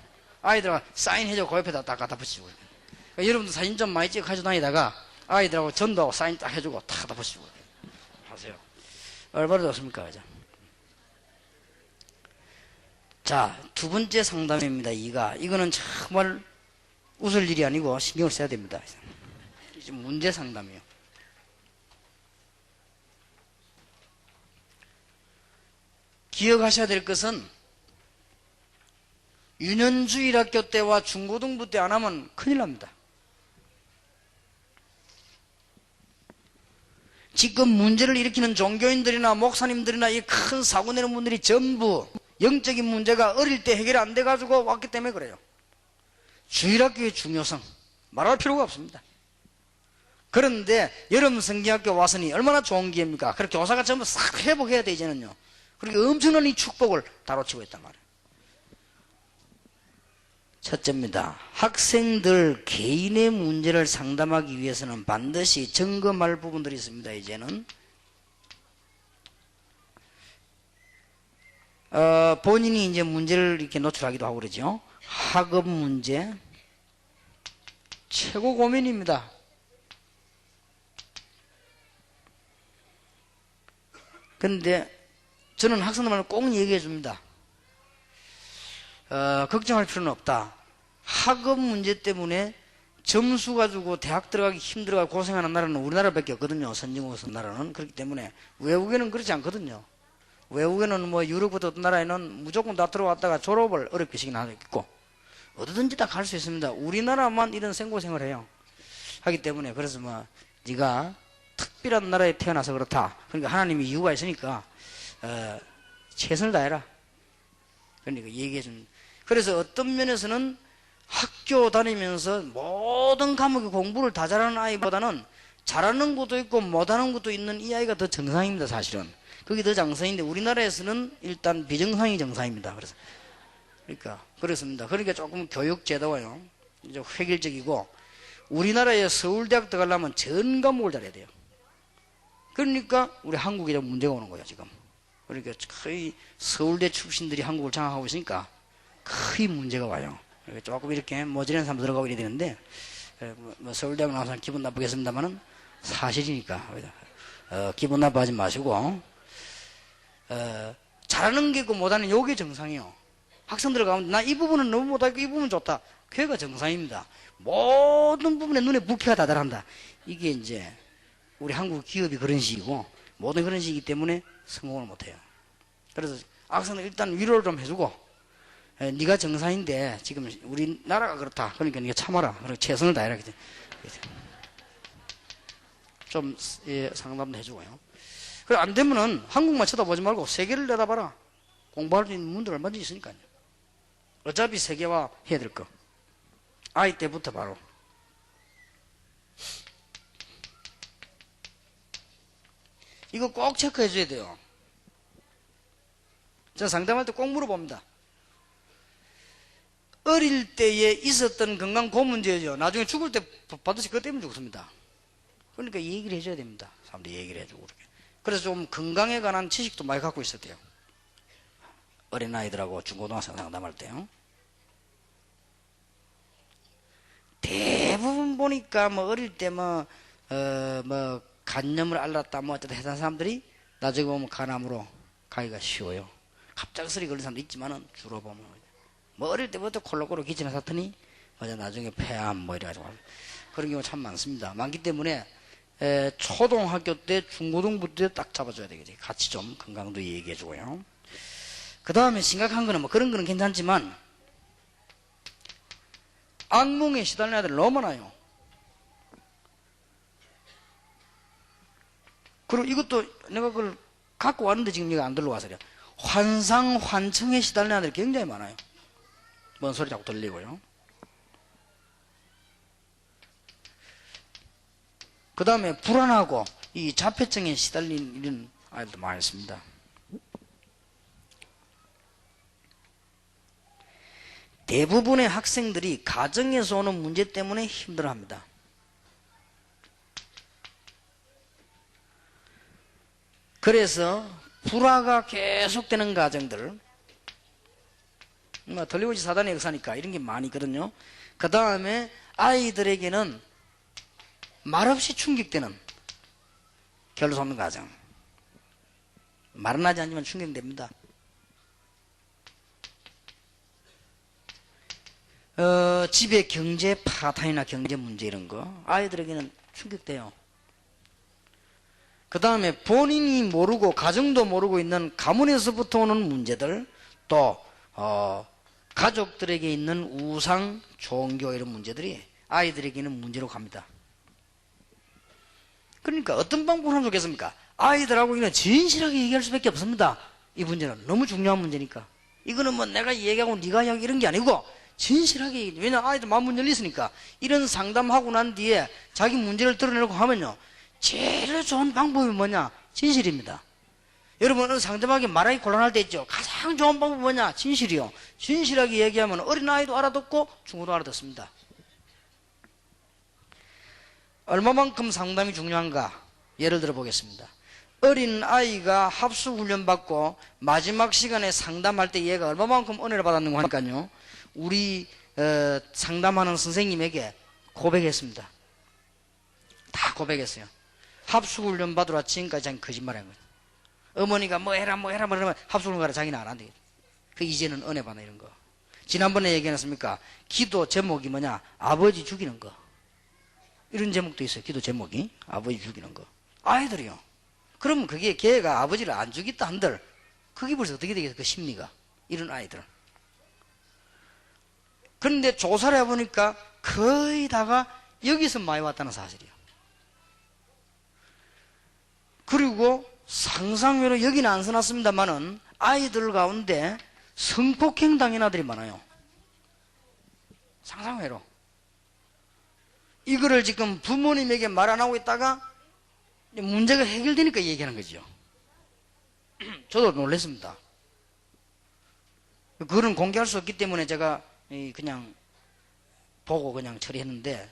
아이들하고 사인해줘 그 옆에다 딱 갖다 붙여주고. 그러니까 여러분도 사진 좀 많이 찍어 가지고 다니다가 아이들하고 전도하고 사인 딱 해주고 딱 갖다 붙여주고 하세요. 얼마나 좋습니까? 그죠? 자, 두 번째 상담입니다. 이거는 정말 웃을 일이 아니고 신경을 써야 됩니다. 이제 문제 상담이에요. 기억하셔야 될 것은 유년주일학교 때와 중고등부 때 안 하면 큰일 납니다. 지금 문제를 일으키는 종교인들이나 목사님들이나 이 큰 사고 내는 분들이 전부 영적인 문제가 어릴 때 해결 안 돼가지고 왔기 때문에 그래요. 주일학교의 중요성 말할 필요가 없습니다. 그런데 여러분 성경학교 와서니 얼마나 좋은 기회입니까? 그렇게 교사가 전부 싹 회복해야 돼 이제는요. 그렇게 엄청난 이 축복을 다뤄치고 있단 말이에요. 첫째입니다. 학생들 개인의 문제를 상담하기 위해서는 반드시 점검할 부분들이 있습니다. 이제는 본인이 이제 문제를 이렇게 노출하기도 하고 그러죠. 학업 문제 최고 고민입니다. 그런데 저는 학생들한테 꼭 얘기해 줍니다. 걱정할 필요는 없다. 학업 문제 때문에 점수 가지고 대학 들어가기 힘들어가고 고생하는 나라는 우리나라밖에 없거든요. 선진국 나라는. 그렇기 때문에 외국에는 그렇지 않거든요. 외국에는 뭐 유럽부터 어떤 나라에는 무조건 다 들어왔다가 졸업을 어렵게 시키는 나라도 있고, 어디든지 다 갈 수 있습니다. 우리나라만 이런 생고생을 해요. 하기 때문에 그래서 뭐 네가 특별한 나라에 태어나서 그렇다. 그러니까 하나님이 이유가 있으니까 최선을 다해라. 그러니까 얘기해 준. 그래서 어떤 면에서는 학교 다니면서 모든 과목의 공부를 다 잘하는 아이보다는 잘하는 것도 있고 못하는 것도 있는 이 아이가 더 정상입니다. 사실은 그게 더 정상인데 우리나라에서는 일단 비정상이 정상입니다. 그러니까 그렇습니다. 그러니까 조금 교육 제도가요 이제 획일적이고, 우리나라에 서울대학 들어가려면 전 과목을 잘해야 돼요. 그러니까 우리 한국에 좀 문제가 오는 거예요 지금. 그러니까 거의 서울대 출신들이 한국을 장악하고 있으니까 거의 문제가 와요. 그러니까 조금 이렇게 모자란 사람 들어가고 이래야 되는데, 뭐 서울대학 나와서 기분 나쁘겠습니다만은 사실이니까 기분 나빠하지 마시고, 잘하는 게 있고 못하는 요게 정상이요. 학생들 가면 나 이 부분은 너무 못하고 이 부분은 좋다, 그게가 정상입니다. 모든 부분에 눈에 부캐가 다 잘한다, 이게 이제 우리 한국 기업이 그런 식이고 모든 그런 식이기 때문에 성공을 못해요. 그래서 학생들 일단 위로를 좀 해주고, 네가 정상인데 지금 우리나라가 그렇다, 그러니까 네가 참아라, 그리고 최선을 다해라, 좀 상담도 해주고요. 그래 안 되면은 한국만 쳐다보지 말고 세계를 내다봐라. 공부할 수 있는 문들 얼마든지 있으니까요. 어차피 세계화 해야 될 거. 아이 때부터 바로. 이거 꼭 체크해 줘야 돼요. 제가 상담할 때 꼭 물어봅니다. 어릴 때에 있었던 건강 그 문제죠. 나중에 죽을 때 반드시 그것 때문에 죽습니다. 그러니까 얘기를 해줘야 됩니다. 사람들이 얘기를 해주고 그렇게. 그래서 좀 건강에 관한 지식도 많이 갖고 있어야 돼요. 어린아이들하고 중고등학생 상담할 때요. 대부분 보니까 뭐 어릴 때 뭐 간염을 앓았다 뭐 어쨌든 해당 사람들이 나중에 보면 간암으로 가기가 쉬워요. 갑작스레 걸린 사람도 있지만은 주로 보면 뭐 어릴 때부터 콜록콜록 기침을 샀더니 맞아 나중에 폐암 뭐 이래가지고 그런 경우 참 많습니다. 많기 때문에 초등학교 때 중고등부 때 딱 잡아줘야 되겠지. 같이 좀 건강도 얘기해주고요. 그 다음에 심각한 거는 뭐 그런 거는 괜찮지만 악몽에 시달리는 애들 너무 많아요. 그리고 이것도 내가 그걸 갖고 왔는데 지금 이거 안 들러와서 그래. 환상 환청에 시달리는 애들이 굉장히 많아요. 뭔 소리 자꾸 들리고요. 그 다음에 불안하고 이 자폐증에 시달린 이런 아이들도 많이 있습니다. 대부분의 학생들이 가정에서 오는 문제 때문에 힘들어합니다. 그래서 불화가 계속되는 가정들, 덜리우드 사단의 역사니까 이런 게 많이 있거든요. 그 다음에 아이들에게는 말없이 충격되는 결로 솟는 가정. 말은 하지 않지만 충격됩니다. 집의 경제 파탄이나 경제 문제 이런 거 아이들에게는 충격돼요. 그 다음에 본인이 모르고 가정도 모르고 있는 가문에서부터 오는 문제들, 또 가족들에게 있는 우상, 종교 이런 문제들이 아이들에게는 문제로 갑니다. 그러니까 어떤 방법을 하면 좋겠습니까? 아이들하고 이건 진실하게 얘기할 수밖에 없습니다. 이 문제는 너무 중요한 문제니까. 이거는 뭐 내가 얘기하고 네가 이야기 이런 게 아니고 진실하게, 왜냐면 아이들 마음문 열리으니까. 이런 상담하고 난 뒤에 자기 문제를 드러내려고 하면요, 제일 좋은 방법이 뭐냐? 진실입니다. 여러분 상대방에게 말하기 곤란할 때 있죠. 가장 좋은 방법이 뭐냐? 진실이요. 진실하게 얘기하면 어린아이도 알아듣고 중고도 알아듣습니다. 얼마만큼 상담이 중요한가? 예를 들어 보겠습니다. 어린아이가 합숙훈련 받고 마지막 시간에 상담할 때 얘가 얼마만큼 은혜를 받았는가 하니까요, 우리 상담하는 선생님에게 고백했습니다. 다 고백했어요. 합숙훈련 받으러 지금까지 자기 거짓말한 거예요. 어머니가 뭐 해라 그러면 합숙훈련 가라, 자기는 안 한대. 그 이제는 은혜 받아 이런 거. 지난번에 얘기해놨습니까? 기도 제목이 뭐냐? 아버지 죽이는 거. 이런 제목도 있어요. 기도 제목이 아버지 죽이는 거. 아이들이요. 그러면 그게 걔가 아버지를 안 죽였다 한들 그게 벌써 어떻게 되겠어? 그 심리가. 이런 아이들. 그런데 조사를 해보니까 거의 다가 여기서 많이 왔다는 사실이에요. 그리고 상상외로 여기는 안 써놨습니다만은 아이들 가운데 성폭행 당한 아들이 많아요. 상상외로. 이거를 지금 부모님에게 말 안 하고 있다가 문제가 해결되니까 얘기하는 거죠. 저도 놀랐습니다. 그거는 공개할 수 없기 때문에 제가 그냥 보고 그냥 처리했는데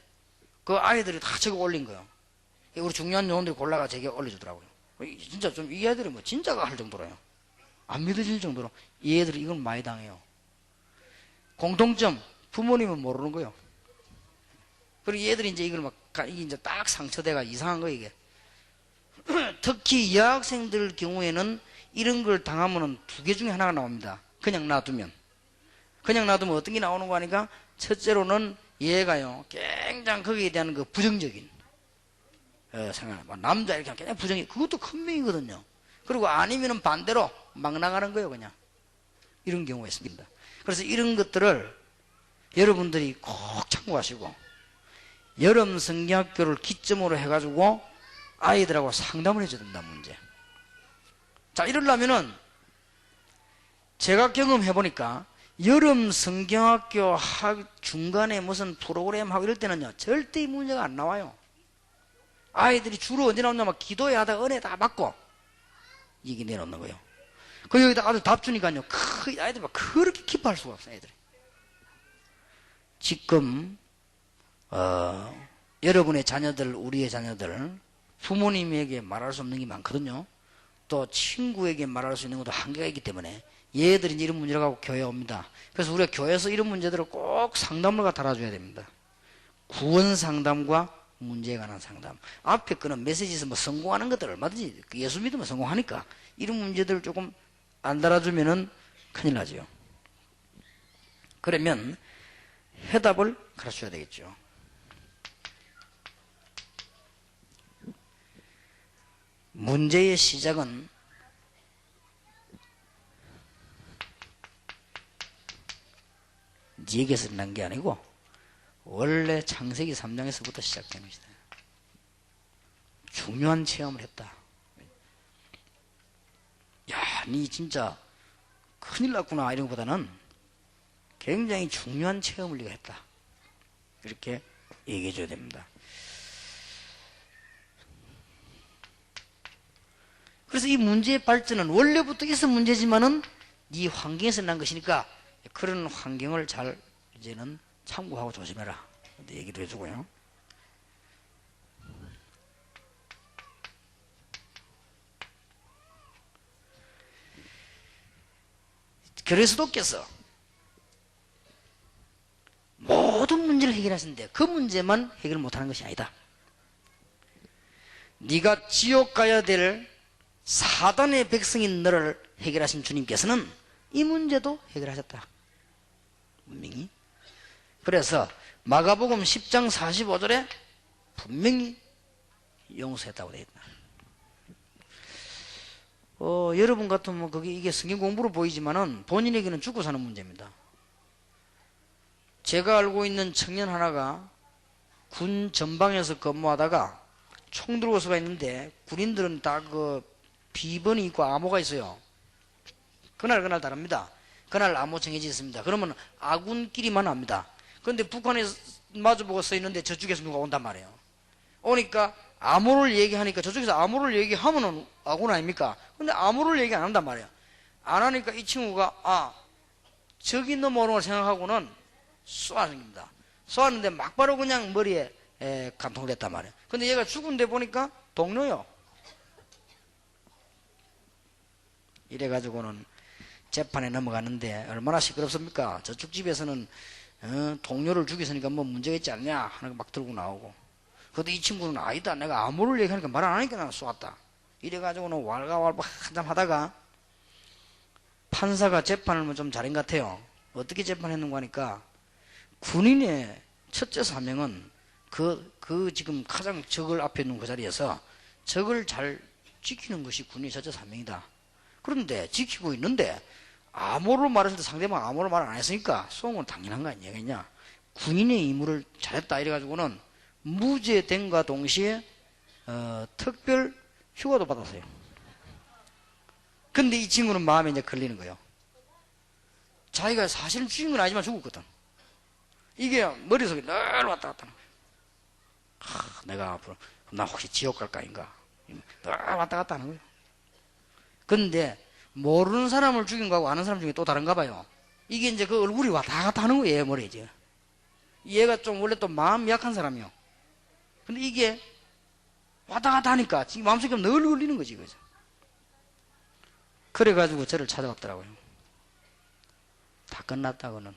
그 아이들이 다 적어 올린 거예요. 우리 중요한 요원들이 골라가 제게 올려주더라고요. 진짜 좀 이 애들이 뭐 진짜가 할 정도로요. 안 믿어질 정도로 이 애들이 이건 많이 당해요. 공통점 부모님은 모르는 거예요. 그리고 얘들이 이제 이걸 막 이게 이제 딱 상처대가 이상한 거 이게. 특히 여학생들 경우에는 이런 걸 당하면은 두 개 중에 하나가 나옵니다. 그냥 놔두면 어떤 게 나오는 거 하니까 첫째로는 얘가요 굉장히 거기에 대한 그 부정적인 생각, 남자 이렇게 그냥 부정이 그것도 큰 명이거든요. 그리고 아니면은 반대로 막 나가는 거예요. 그냥 이런 경우가 있습니다. 그래서 이런 것들을 여러분들이 꼭 참고하시고 여름 성경학교를 기점으로 해가지고 아이들하고 상담을 해줘야 된다. 문제. 자, 이러려면은 제가 경험해보니까 여름 성경학교 중간에 무슨 프로그램 하고 이럴 때는요 절대 이 문제가 안 나와요. 아이들이 주로 언제 나오냐면 기도에 하다가 은혜 다 받고 얘기 내놓는 거예요. 그 여기다 아들 답 주니까요 아이들 막 그렇게 기뻐할 수가 없어요. 애들이 지금 여러분의 자녀들, 우리의 자녀들 부모님에게 말할 수 없는 게 많거든요. 또 친구에게 말할 수 있는 것도 한계가 있기 때문에 얘들이 이런 문제를 갖고 교회에 옵니다. 그래서 우리가 교회에서 이런 문제들을 꼭 상담을 달아줘야 됩니다. 구원 상담과 문제에 관한 상담. 앞에 거는 메시지에서 뭐 성공하는 것들 얼마든지 예수 믿으면 성공하니까 이런 문제들을 조금 안 달아주면은 큰일 나죠. 그러면 해답을 가르쳐야 되겠죠. 문제의 시작은 네게서 난 게 아니고 원래 창세기 3장에서부터 시작된 것이다. 중요한 체험을 했다. 야, 니 진짜 큰일 났구나 이런 것보다는 굉장히 중요한 체험을 네가 했다. 이렇게 얘기해 줘야 됩니다. 그래서 이 문제의 발전은 원래부터 있어 문제지만은 네 환경에서 난 것이니까 그런 환경을 잘 이제는 참고하고 조심해라. 얘기도 해주고요. 그리스도께서 모든 문제를 해결하시는데 그 문제만 해결 못하는 것이 아니다. 네가 지옥 가야 될 사단의 백성인 너를 해결하신 주님께서는 이 문제도 해결하셨다. 분명히. 그래서 마가복음 10장 45절에 분명히 용서했다고 되어 있다. 여러분 같으면 이게 성경 공부로 보이지만은 본인에게는 죽고 사는 문제입니다. 제가 알고 있는 청년 하나가 군 전방에서 근무하다가 총 들고서가 있는데 군인들은 다 비번이 있고 암호가 있어요. 그날 다릅니다. 그날 암호 정해져 있습니다. 그러면 아군끼리만 압니다. 그런데 북한에 마주보고 서 있는데 저쪽에서 누가 온단 말이에요. 오니까 암호를 얘기하니까 저쪽에서 암호를 얘기하면은 아군 아닙니까? 근데 암호를 얘기 안 한단 말이에요. 안 하니까 이 친구가 저기 넘어오는 걸 생각하고는 쏘았습니다. 쏘았는데 막바로 그냥 머리에 간통을 했단 말이에요. 근데 얘가 죽은 데 보니까 동료요. 이래가지고는 재판에 넘어가는데 얼마나 시끄럽습니까? 저쪽 집에서는 동료를 죽였으니까 뭐 문제가 있지 않냐 하는 거 막 들고 나오고, 그런데 이 친구는 아니다, 내가 암호를 얘기하니까 말 안 하니까 나는 쏘았다. 이래가지고는 왈가왈부 한참 하다가 판사가 재판을 좀 잘한 것 같아요. 어떻게 재판했는가 하니까 군인의 첫째 사명은 지금 가장 적을 앞에 있는 그 자리에서 적을 잘 지키는 것이 군인의 첫째 사명이다. 그런데 지키고 있는데 암호로 말했을 때 상대방 암호로 말 안 했으니까 쏘은 건 당연한 거 아니겠냐. 군인의 임무를 잘했다 이래가지고는 무죄됨과 동시에 특별 휴가도 받았어요. 근데 이 친구는 마음에 이제 걸리는 거예요. 자기가 사실은 죽인 건 아니지만 죽었거든. 이게 머릿속에 늘 왔다 갔다 하는 거예요. 내가 앞으로 나 혹시 지옥 갈까 인가 늘 왔다 갔다 하는 거예요. 근데 모르는 사람을 죽인 거하고 아는 사람 중에 또 다른가 봐요. 이게 이제 그 얼굴이 왔다 갔다 하는 거예요. 머리에 지금. 얘가 좀 원래 또 마음 약한 사람이요. 근데 이게 왔다 갔다 하니까 지금 마음속에 늘 걸리는 거지. 그죠? 그래가지고 저를 찾아왔더라고요. 다 끝났다고는.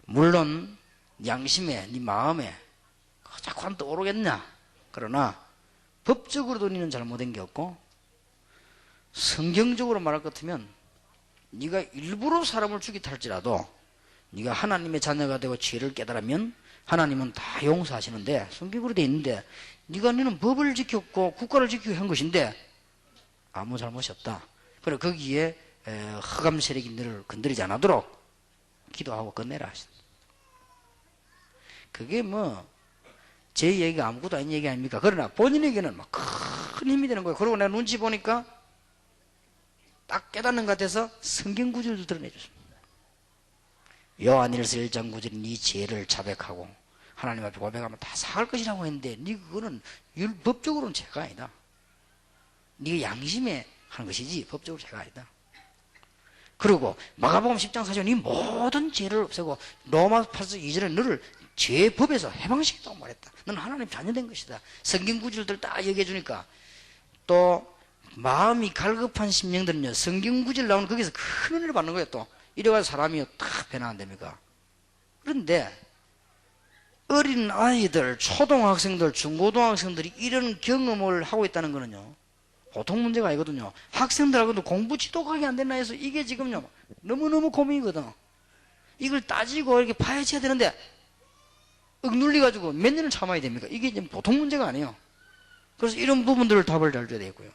물론 양심에 네 마음에 자꾸 안 떠오르겠냐. 그러나 법적으로도 너는 잘못된 게 없고 성경적으로 말할 것 같으면 네가 일부러 사람을 죽이다 할지라도 네가 하나님의 자녀가 되고 죄를 깨달으면 하나님은 다 용서하시는데 성경으로 돼 있는데 너는 법을 지켰고 국가를 지키고 한 것인데 아무 잘못이 없다. 그래 거기에 흑암 세력이 너를 건드리지 않도록 기도하고 끝내라. 그게 뭐 제 얘기가 아무것도 아닌 얘기 아닙니까? 그러나 본인에게는 막 큰 힘이 되는 거예요. 그리고 내가 눈치 보니까 딱 깨닫는 것 같아서 성경 구절도 드러내줬습니다. 요한일서 1장 9절에 네 죄를 자백하고 하나님 앞에 고백하면 다 사할 것이라고 했는데 네 그거는 법적으로는 죄가 아니다. 네가 양심에 하는 것이지 법적으로 죄가 아니다. 그리고 마가복음 10장 4절에 네 모든 죄를 없애고 로마 8서 2절에 너를 죄법에서 해방시켰다고 말했다. 너는 하나님 자녀된 것이다. 성경 구절들 딱 얘기해 주니까 또 마음이 갈급한 심령들은요 성경 구절 나오는 거기서 큰 은혜를 받는 거예요. 또 이래가지고 사람이 탁 변화한답니까. 그런데 어린 아이들, 초등학생들, 중고등학생들이 이런 경험을 하고 있다는 거는요 보통 문제가 아니거든요. 학생들하고도 공부 지독하게 안 됐나 해서 이게 지금요 너무너무 고민이거든. 이걸 따지고 이렇게 파헤쳐야 되는데 억눌려가지고 몇 년을 참아야 됩니까? 이게 지금 보통 문제가 아니에요. 그래서 이런 부분들을 답을 잘 줘야 되고요.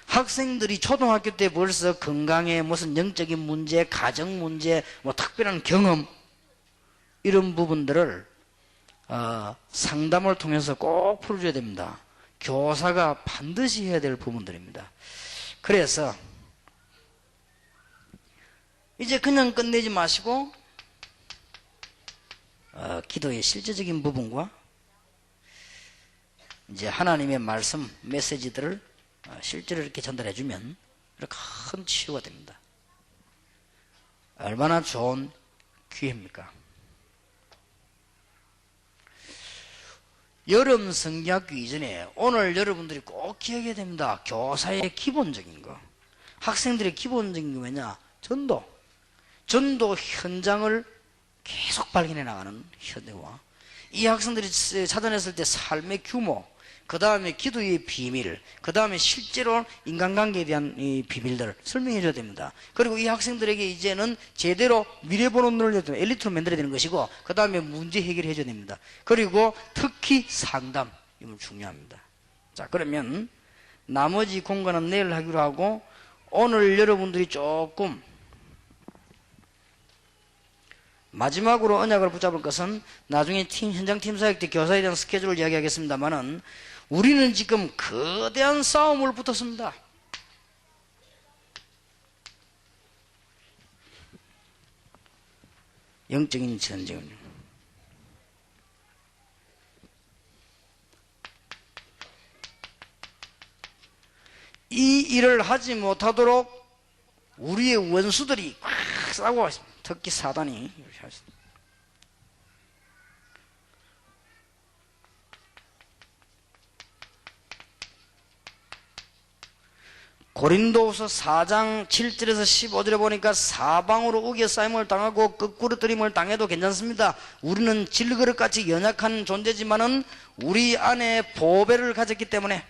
학생들이 초등학교 때 벌써 건강에 무슨 영적인 문제, 가정 문제, 뭐 특별한 경험 이런 부분들을 상담을 통해서 꼭 풀어줘야 됩니다. 교사가 반드시 해야 될 부분들입니다. 그래서 이제 그냥 끝내지 마시고 기도의 실제적인 부분과 이제 하나님의 말씀 메시지들을 실제로 이렇게 전달해주면 큰 치유가 됩니다. 얼마나 좋은 기회입니까? 여름 성경학교 이전에 오늘 여러분들이 꼭 기억해야 됩니다. 교사의 기본적인 거, 학생들의 기본적인 거 뭐냐? 전도 현장을 계속 발견해 나가는 현대화. 이 학생들이 찾아냈을 때 삶의 규모, 그 다음에 기도의 비밀, 그 다음에 실제로 인간관계에 대한 이 비밀들을 설명해 줘야 됩니다. 그리고 이 학생들에게 이제는 제대로 미래 보는 눈을 엘리트로 만들어야 되는 것이고, 그 다음에 문제 해결해 줘야 됩니다. 그리고 특히 상담, 이건 중요합니다. 자, 그러면 나머지 공간은 내일 하기로 하고, 오늘 여러분들이 조금 마지막으로 언약을 붙잡을 것은 나중에 현장 팀 사역 때 교사에 대한 스케줄을 이야기하겠습니다만은 우리는 지금 거대한 싸움을 붙었습니다. 영적인 전쟁을. 이 일을 하지 못하도록 우리의 원수들이 꽉 싸고 있습니다. 특히 사단이 이렇게 하십니다. 고린도후서 4장 7절에서 15절에 보니까 사방으로 우겨싸임을 당하고 거꾸로뜨림을 당해도 괜찮습니다. 우리는 질그릇같이 연약한 존재지만은 우리 안에 보배를 가졌기 때문에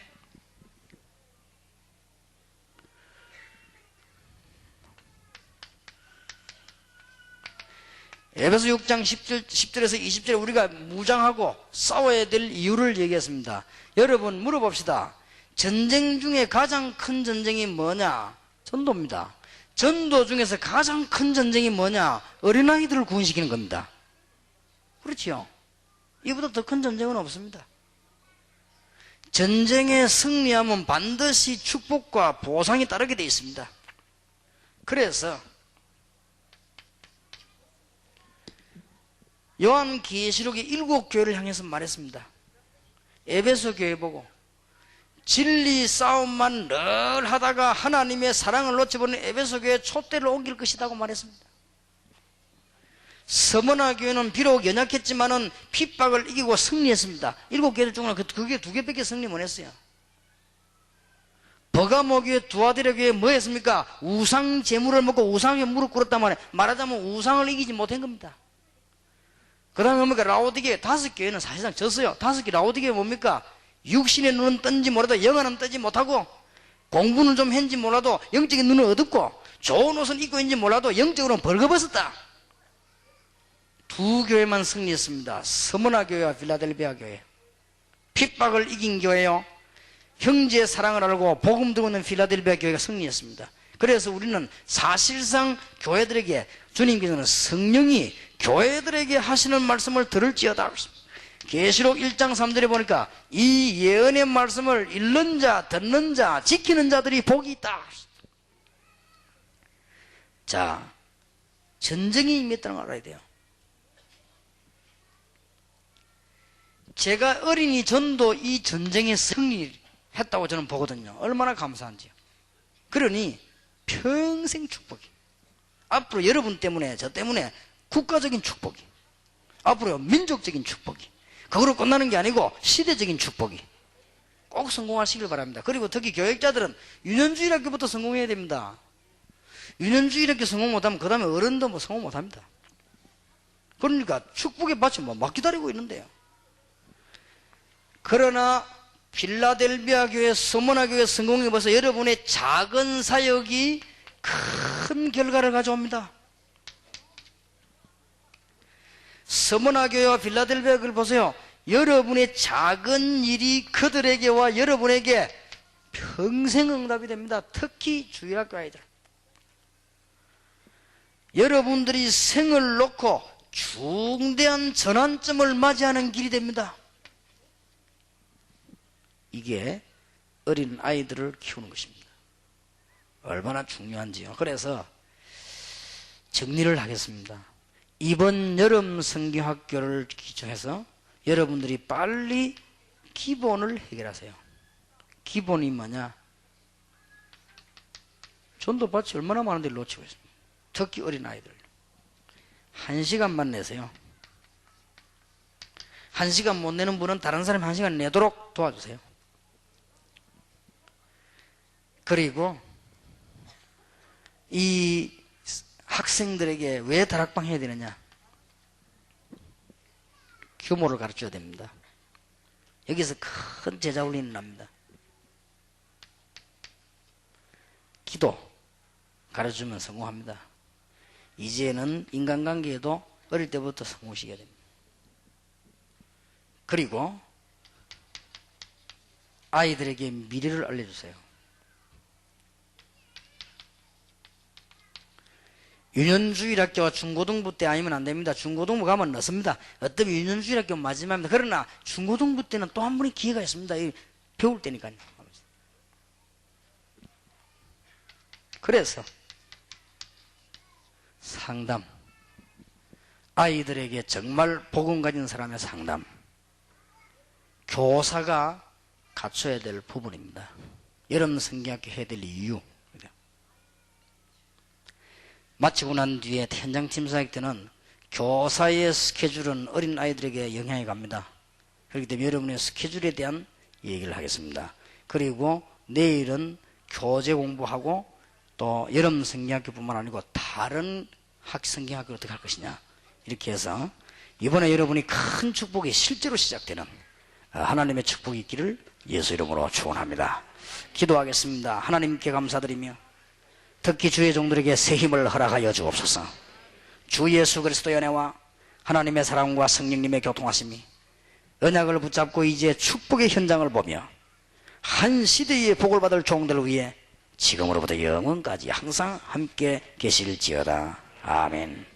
에베소 6장 10절에서 20절에 우리가 무장하고 싸워야 될 이유를 얘기했습니다. 여러분 물어봅시다. 전쟁 중에 가장 큰 전쟁이 뭐냐? 전도입니다. 전도 중에서 가장 큰 전쟁이 뭐냐? 어린아이들을 구원시키는 겁니다. 그렇지요? 이보다 더 큰 전쟁은 없습니다. 전쟁에 승리하면 반드시 축복과 보상이 따르게 되어 있습니다. 그래서 요한계시록의 7교회를 향해서 말했습니다. 에베소 교회 보고 진리 싸움만 늘 하다가 하나님의 사랑을 놓쳐버린 에베소 교회에 촛대를 옮길 것이라고 말했습니다. 서머나 교회는 비록 연약했지만은 핍박을 이기고 승리했습니다. 7교회 중에 그게 2개밖에 승리 못했어요. 버가모 교회, 두아디라 교회 뭐 했습니까? 우상 제물을 먹고 우상에 무릎 꿇었단 말이에요. 말하자면 우상을 이기지 못한 겁니다. 그 다음에 뭡니까? 라오디게 5교회는 사실상 졌어요. 5개 라오디게 뭡니까? 육신의 눈은 뜬지 몰라도 영안은 뜨지 못하고, 공부는 좀 했는지 몰라도 영적인 눈은 어둡고, 좋은 옷은 입고 있는지 몰라도 영적으로는 벌거벗었다. 2교회만 승리했습니다. 서머나 교회와 필라델비아 교회. 핍박을 이긴 교회요, 형제의 사랑을 알고 복음 듣고 있는 필라델비아 교회가 승리했습니다. 그래서 우리는 사실상 교회들에게 주님께서는 성령이 교회들에게 하시는 말씀을 들을지어다. 계시록 1장 3절에 보니까 이 예언의 말씀을 읽는 자, 듣는 자, 지키는 자들이 복이 있다. 자, 전쟁이 임했다는 걸 알아야 돼요. 제가 어린이 전도 이 전쟁에 승리했다고 저는 보거든요. 얼마나 감사한지요. 그러니 평생 축복이, 앞으로 여러분 때문에 저 때문에 국가적인 축복이, 앞으로 민족적인 축복이, 그거로 끝나는 게 아니고 시대적인 축복이 꼭 성공하시길 바랍니다. 그리고 특히 교육자들은 유년주일학교부터 성공해야 됩니다. 유년주일학교 성공 못하면 그 다음에 어른도 뭐 성공 못합니다. 그러니까 축복의 밭이 막 기다리고 있는데요. 그러나 필라델비아 교회, 서머나 교회 성공해 봐서 여러분의 작은 사역이 큰 결과를 가져옵니다. 서머나 교회와 필라델비아 교회를 보세요. 여러분의 작은 일이 그들에게와 여러분에게 평생 응답이 됩니다. 특히 주일학교 아이들. 여러분들이 생을 놓고 중대한 전환점을 맞이하는 길이 됩니다. 이게 어린 아이들을 키우는 것입니다. 얼마나 중요한지요. 그래서 정리를 하겠습니다. 이번 여름 성경학교를 기초해서 여러분들이 빨리 기본을 해결하세요. 기본이 뭐냐? 전도밭이 얼마나 많은데 놓치고 있습니다. 특히 어린 아이들. 1시간만 내세요. 1시간 못 내는 분은 다른 사람이 1시간 내도록 도와주세요. 그리고 이 학생들에게 왜 다락방 해야 되느냐? 규모를 가르쳐야 됩니다. 여기서 큰 제자훈련이 납니다. 기도 가르쳐주면 성공합니다. 이제는 인간관계에도 어릴 때부터 성공시켜야 됩니다. 그리고 아이들에게 미래를 알려주세요. 유년주일학교와 중고등부 때 아니면 안 됩니다. 중고등부 가면 넣습니다. 어떤 유년주일학교 마지막입니다. 그러나 중고등부 때는 또 한 번의 기회가 있습니다. 배울 때니까요. 그래서 상담, 아이들에게 정말 복음 가진 사람의 상담, 교사가 갖춰야 될 부분입니다. 여름 성경학교 해야 될 이유. 마치고 난 뒤에 현장 팀사역 때는 교사의 스케줄은 어린 아이들에게 영향이 갑니다. 그렇기 때문에 여러분의 스케줄에 대한 얘기를 하겠습니다. 그리고 내일은 교재 공부하고 또 여름 성경학교뿐만 아니고 다른 성경학교를 어떻게 할 것이냐, 이렇게 해서 이번에 여러분이 큰 축복이 실제로 시작되는 하나님의 축복이 있기를 예수 이름으로 축원합니다. 기도하겠습니다. 하나님께 감사드리며 특히 주의 종들에게 새 힘을 허락하여 주옵소서. 주 예수 그리스도의 은혜와 하나님의 사랑과 성령님의 교통하심이 언약을 붙잡고 이제 축복의 현장을 보며 한 시대의 복을 받을 종들을 위해 지금으로부터 영원까지 항상 함께 계실지어다. 아멘.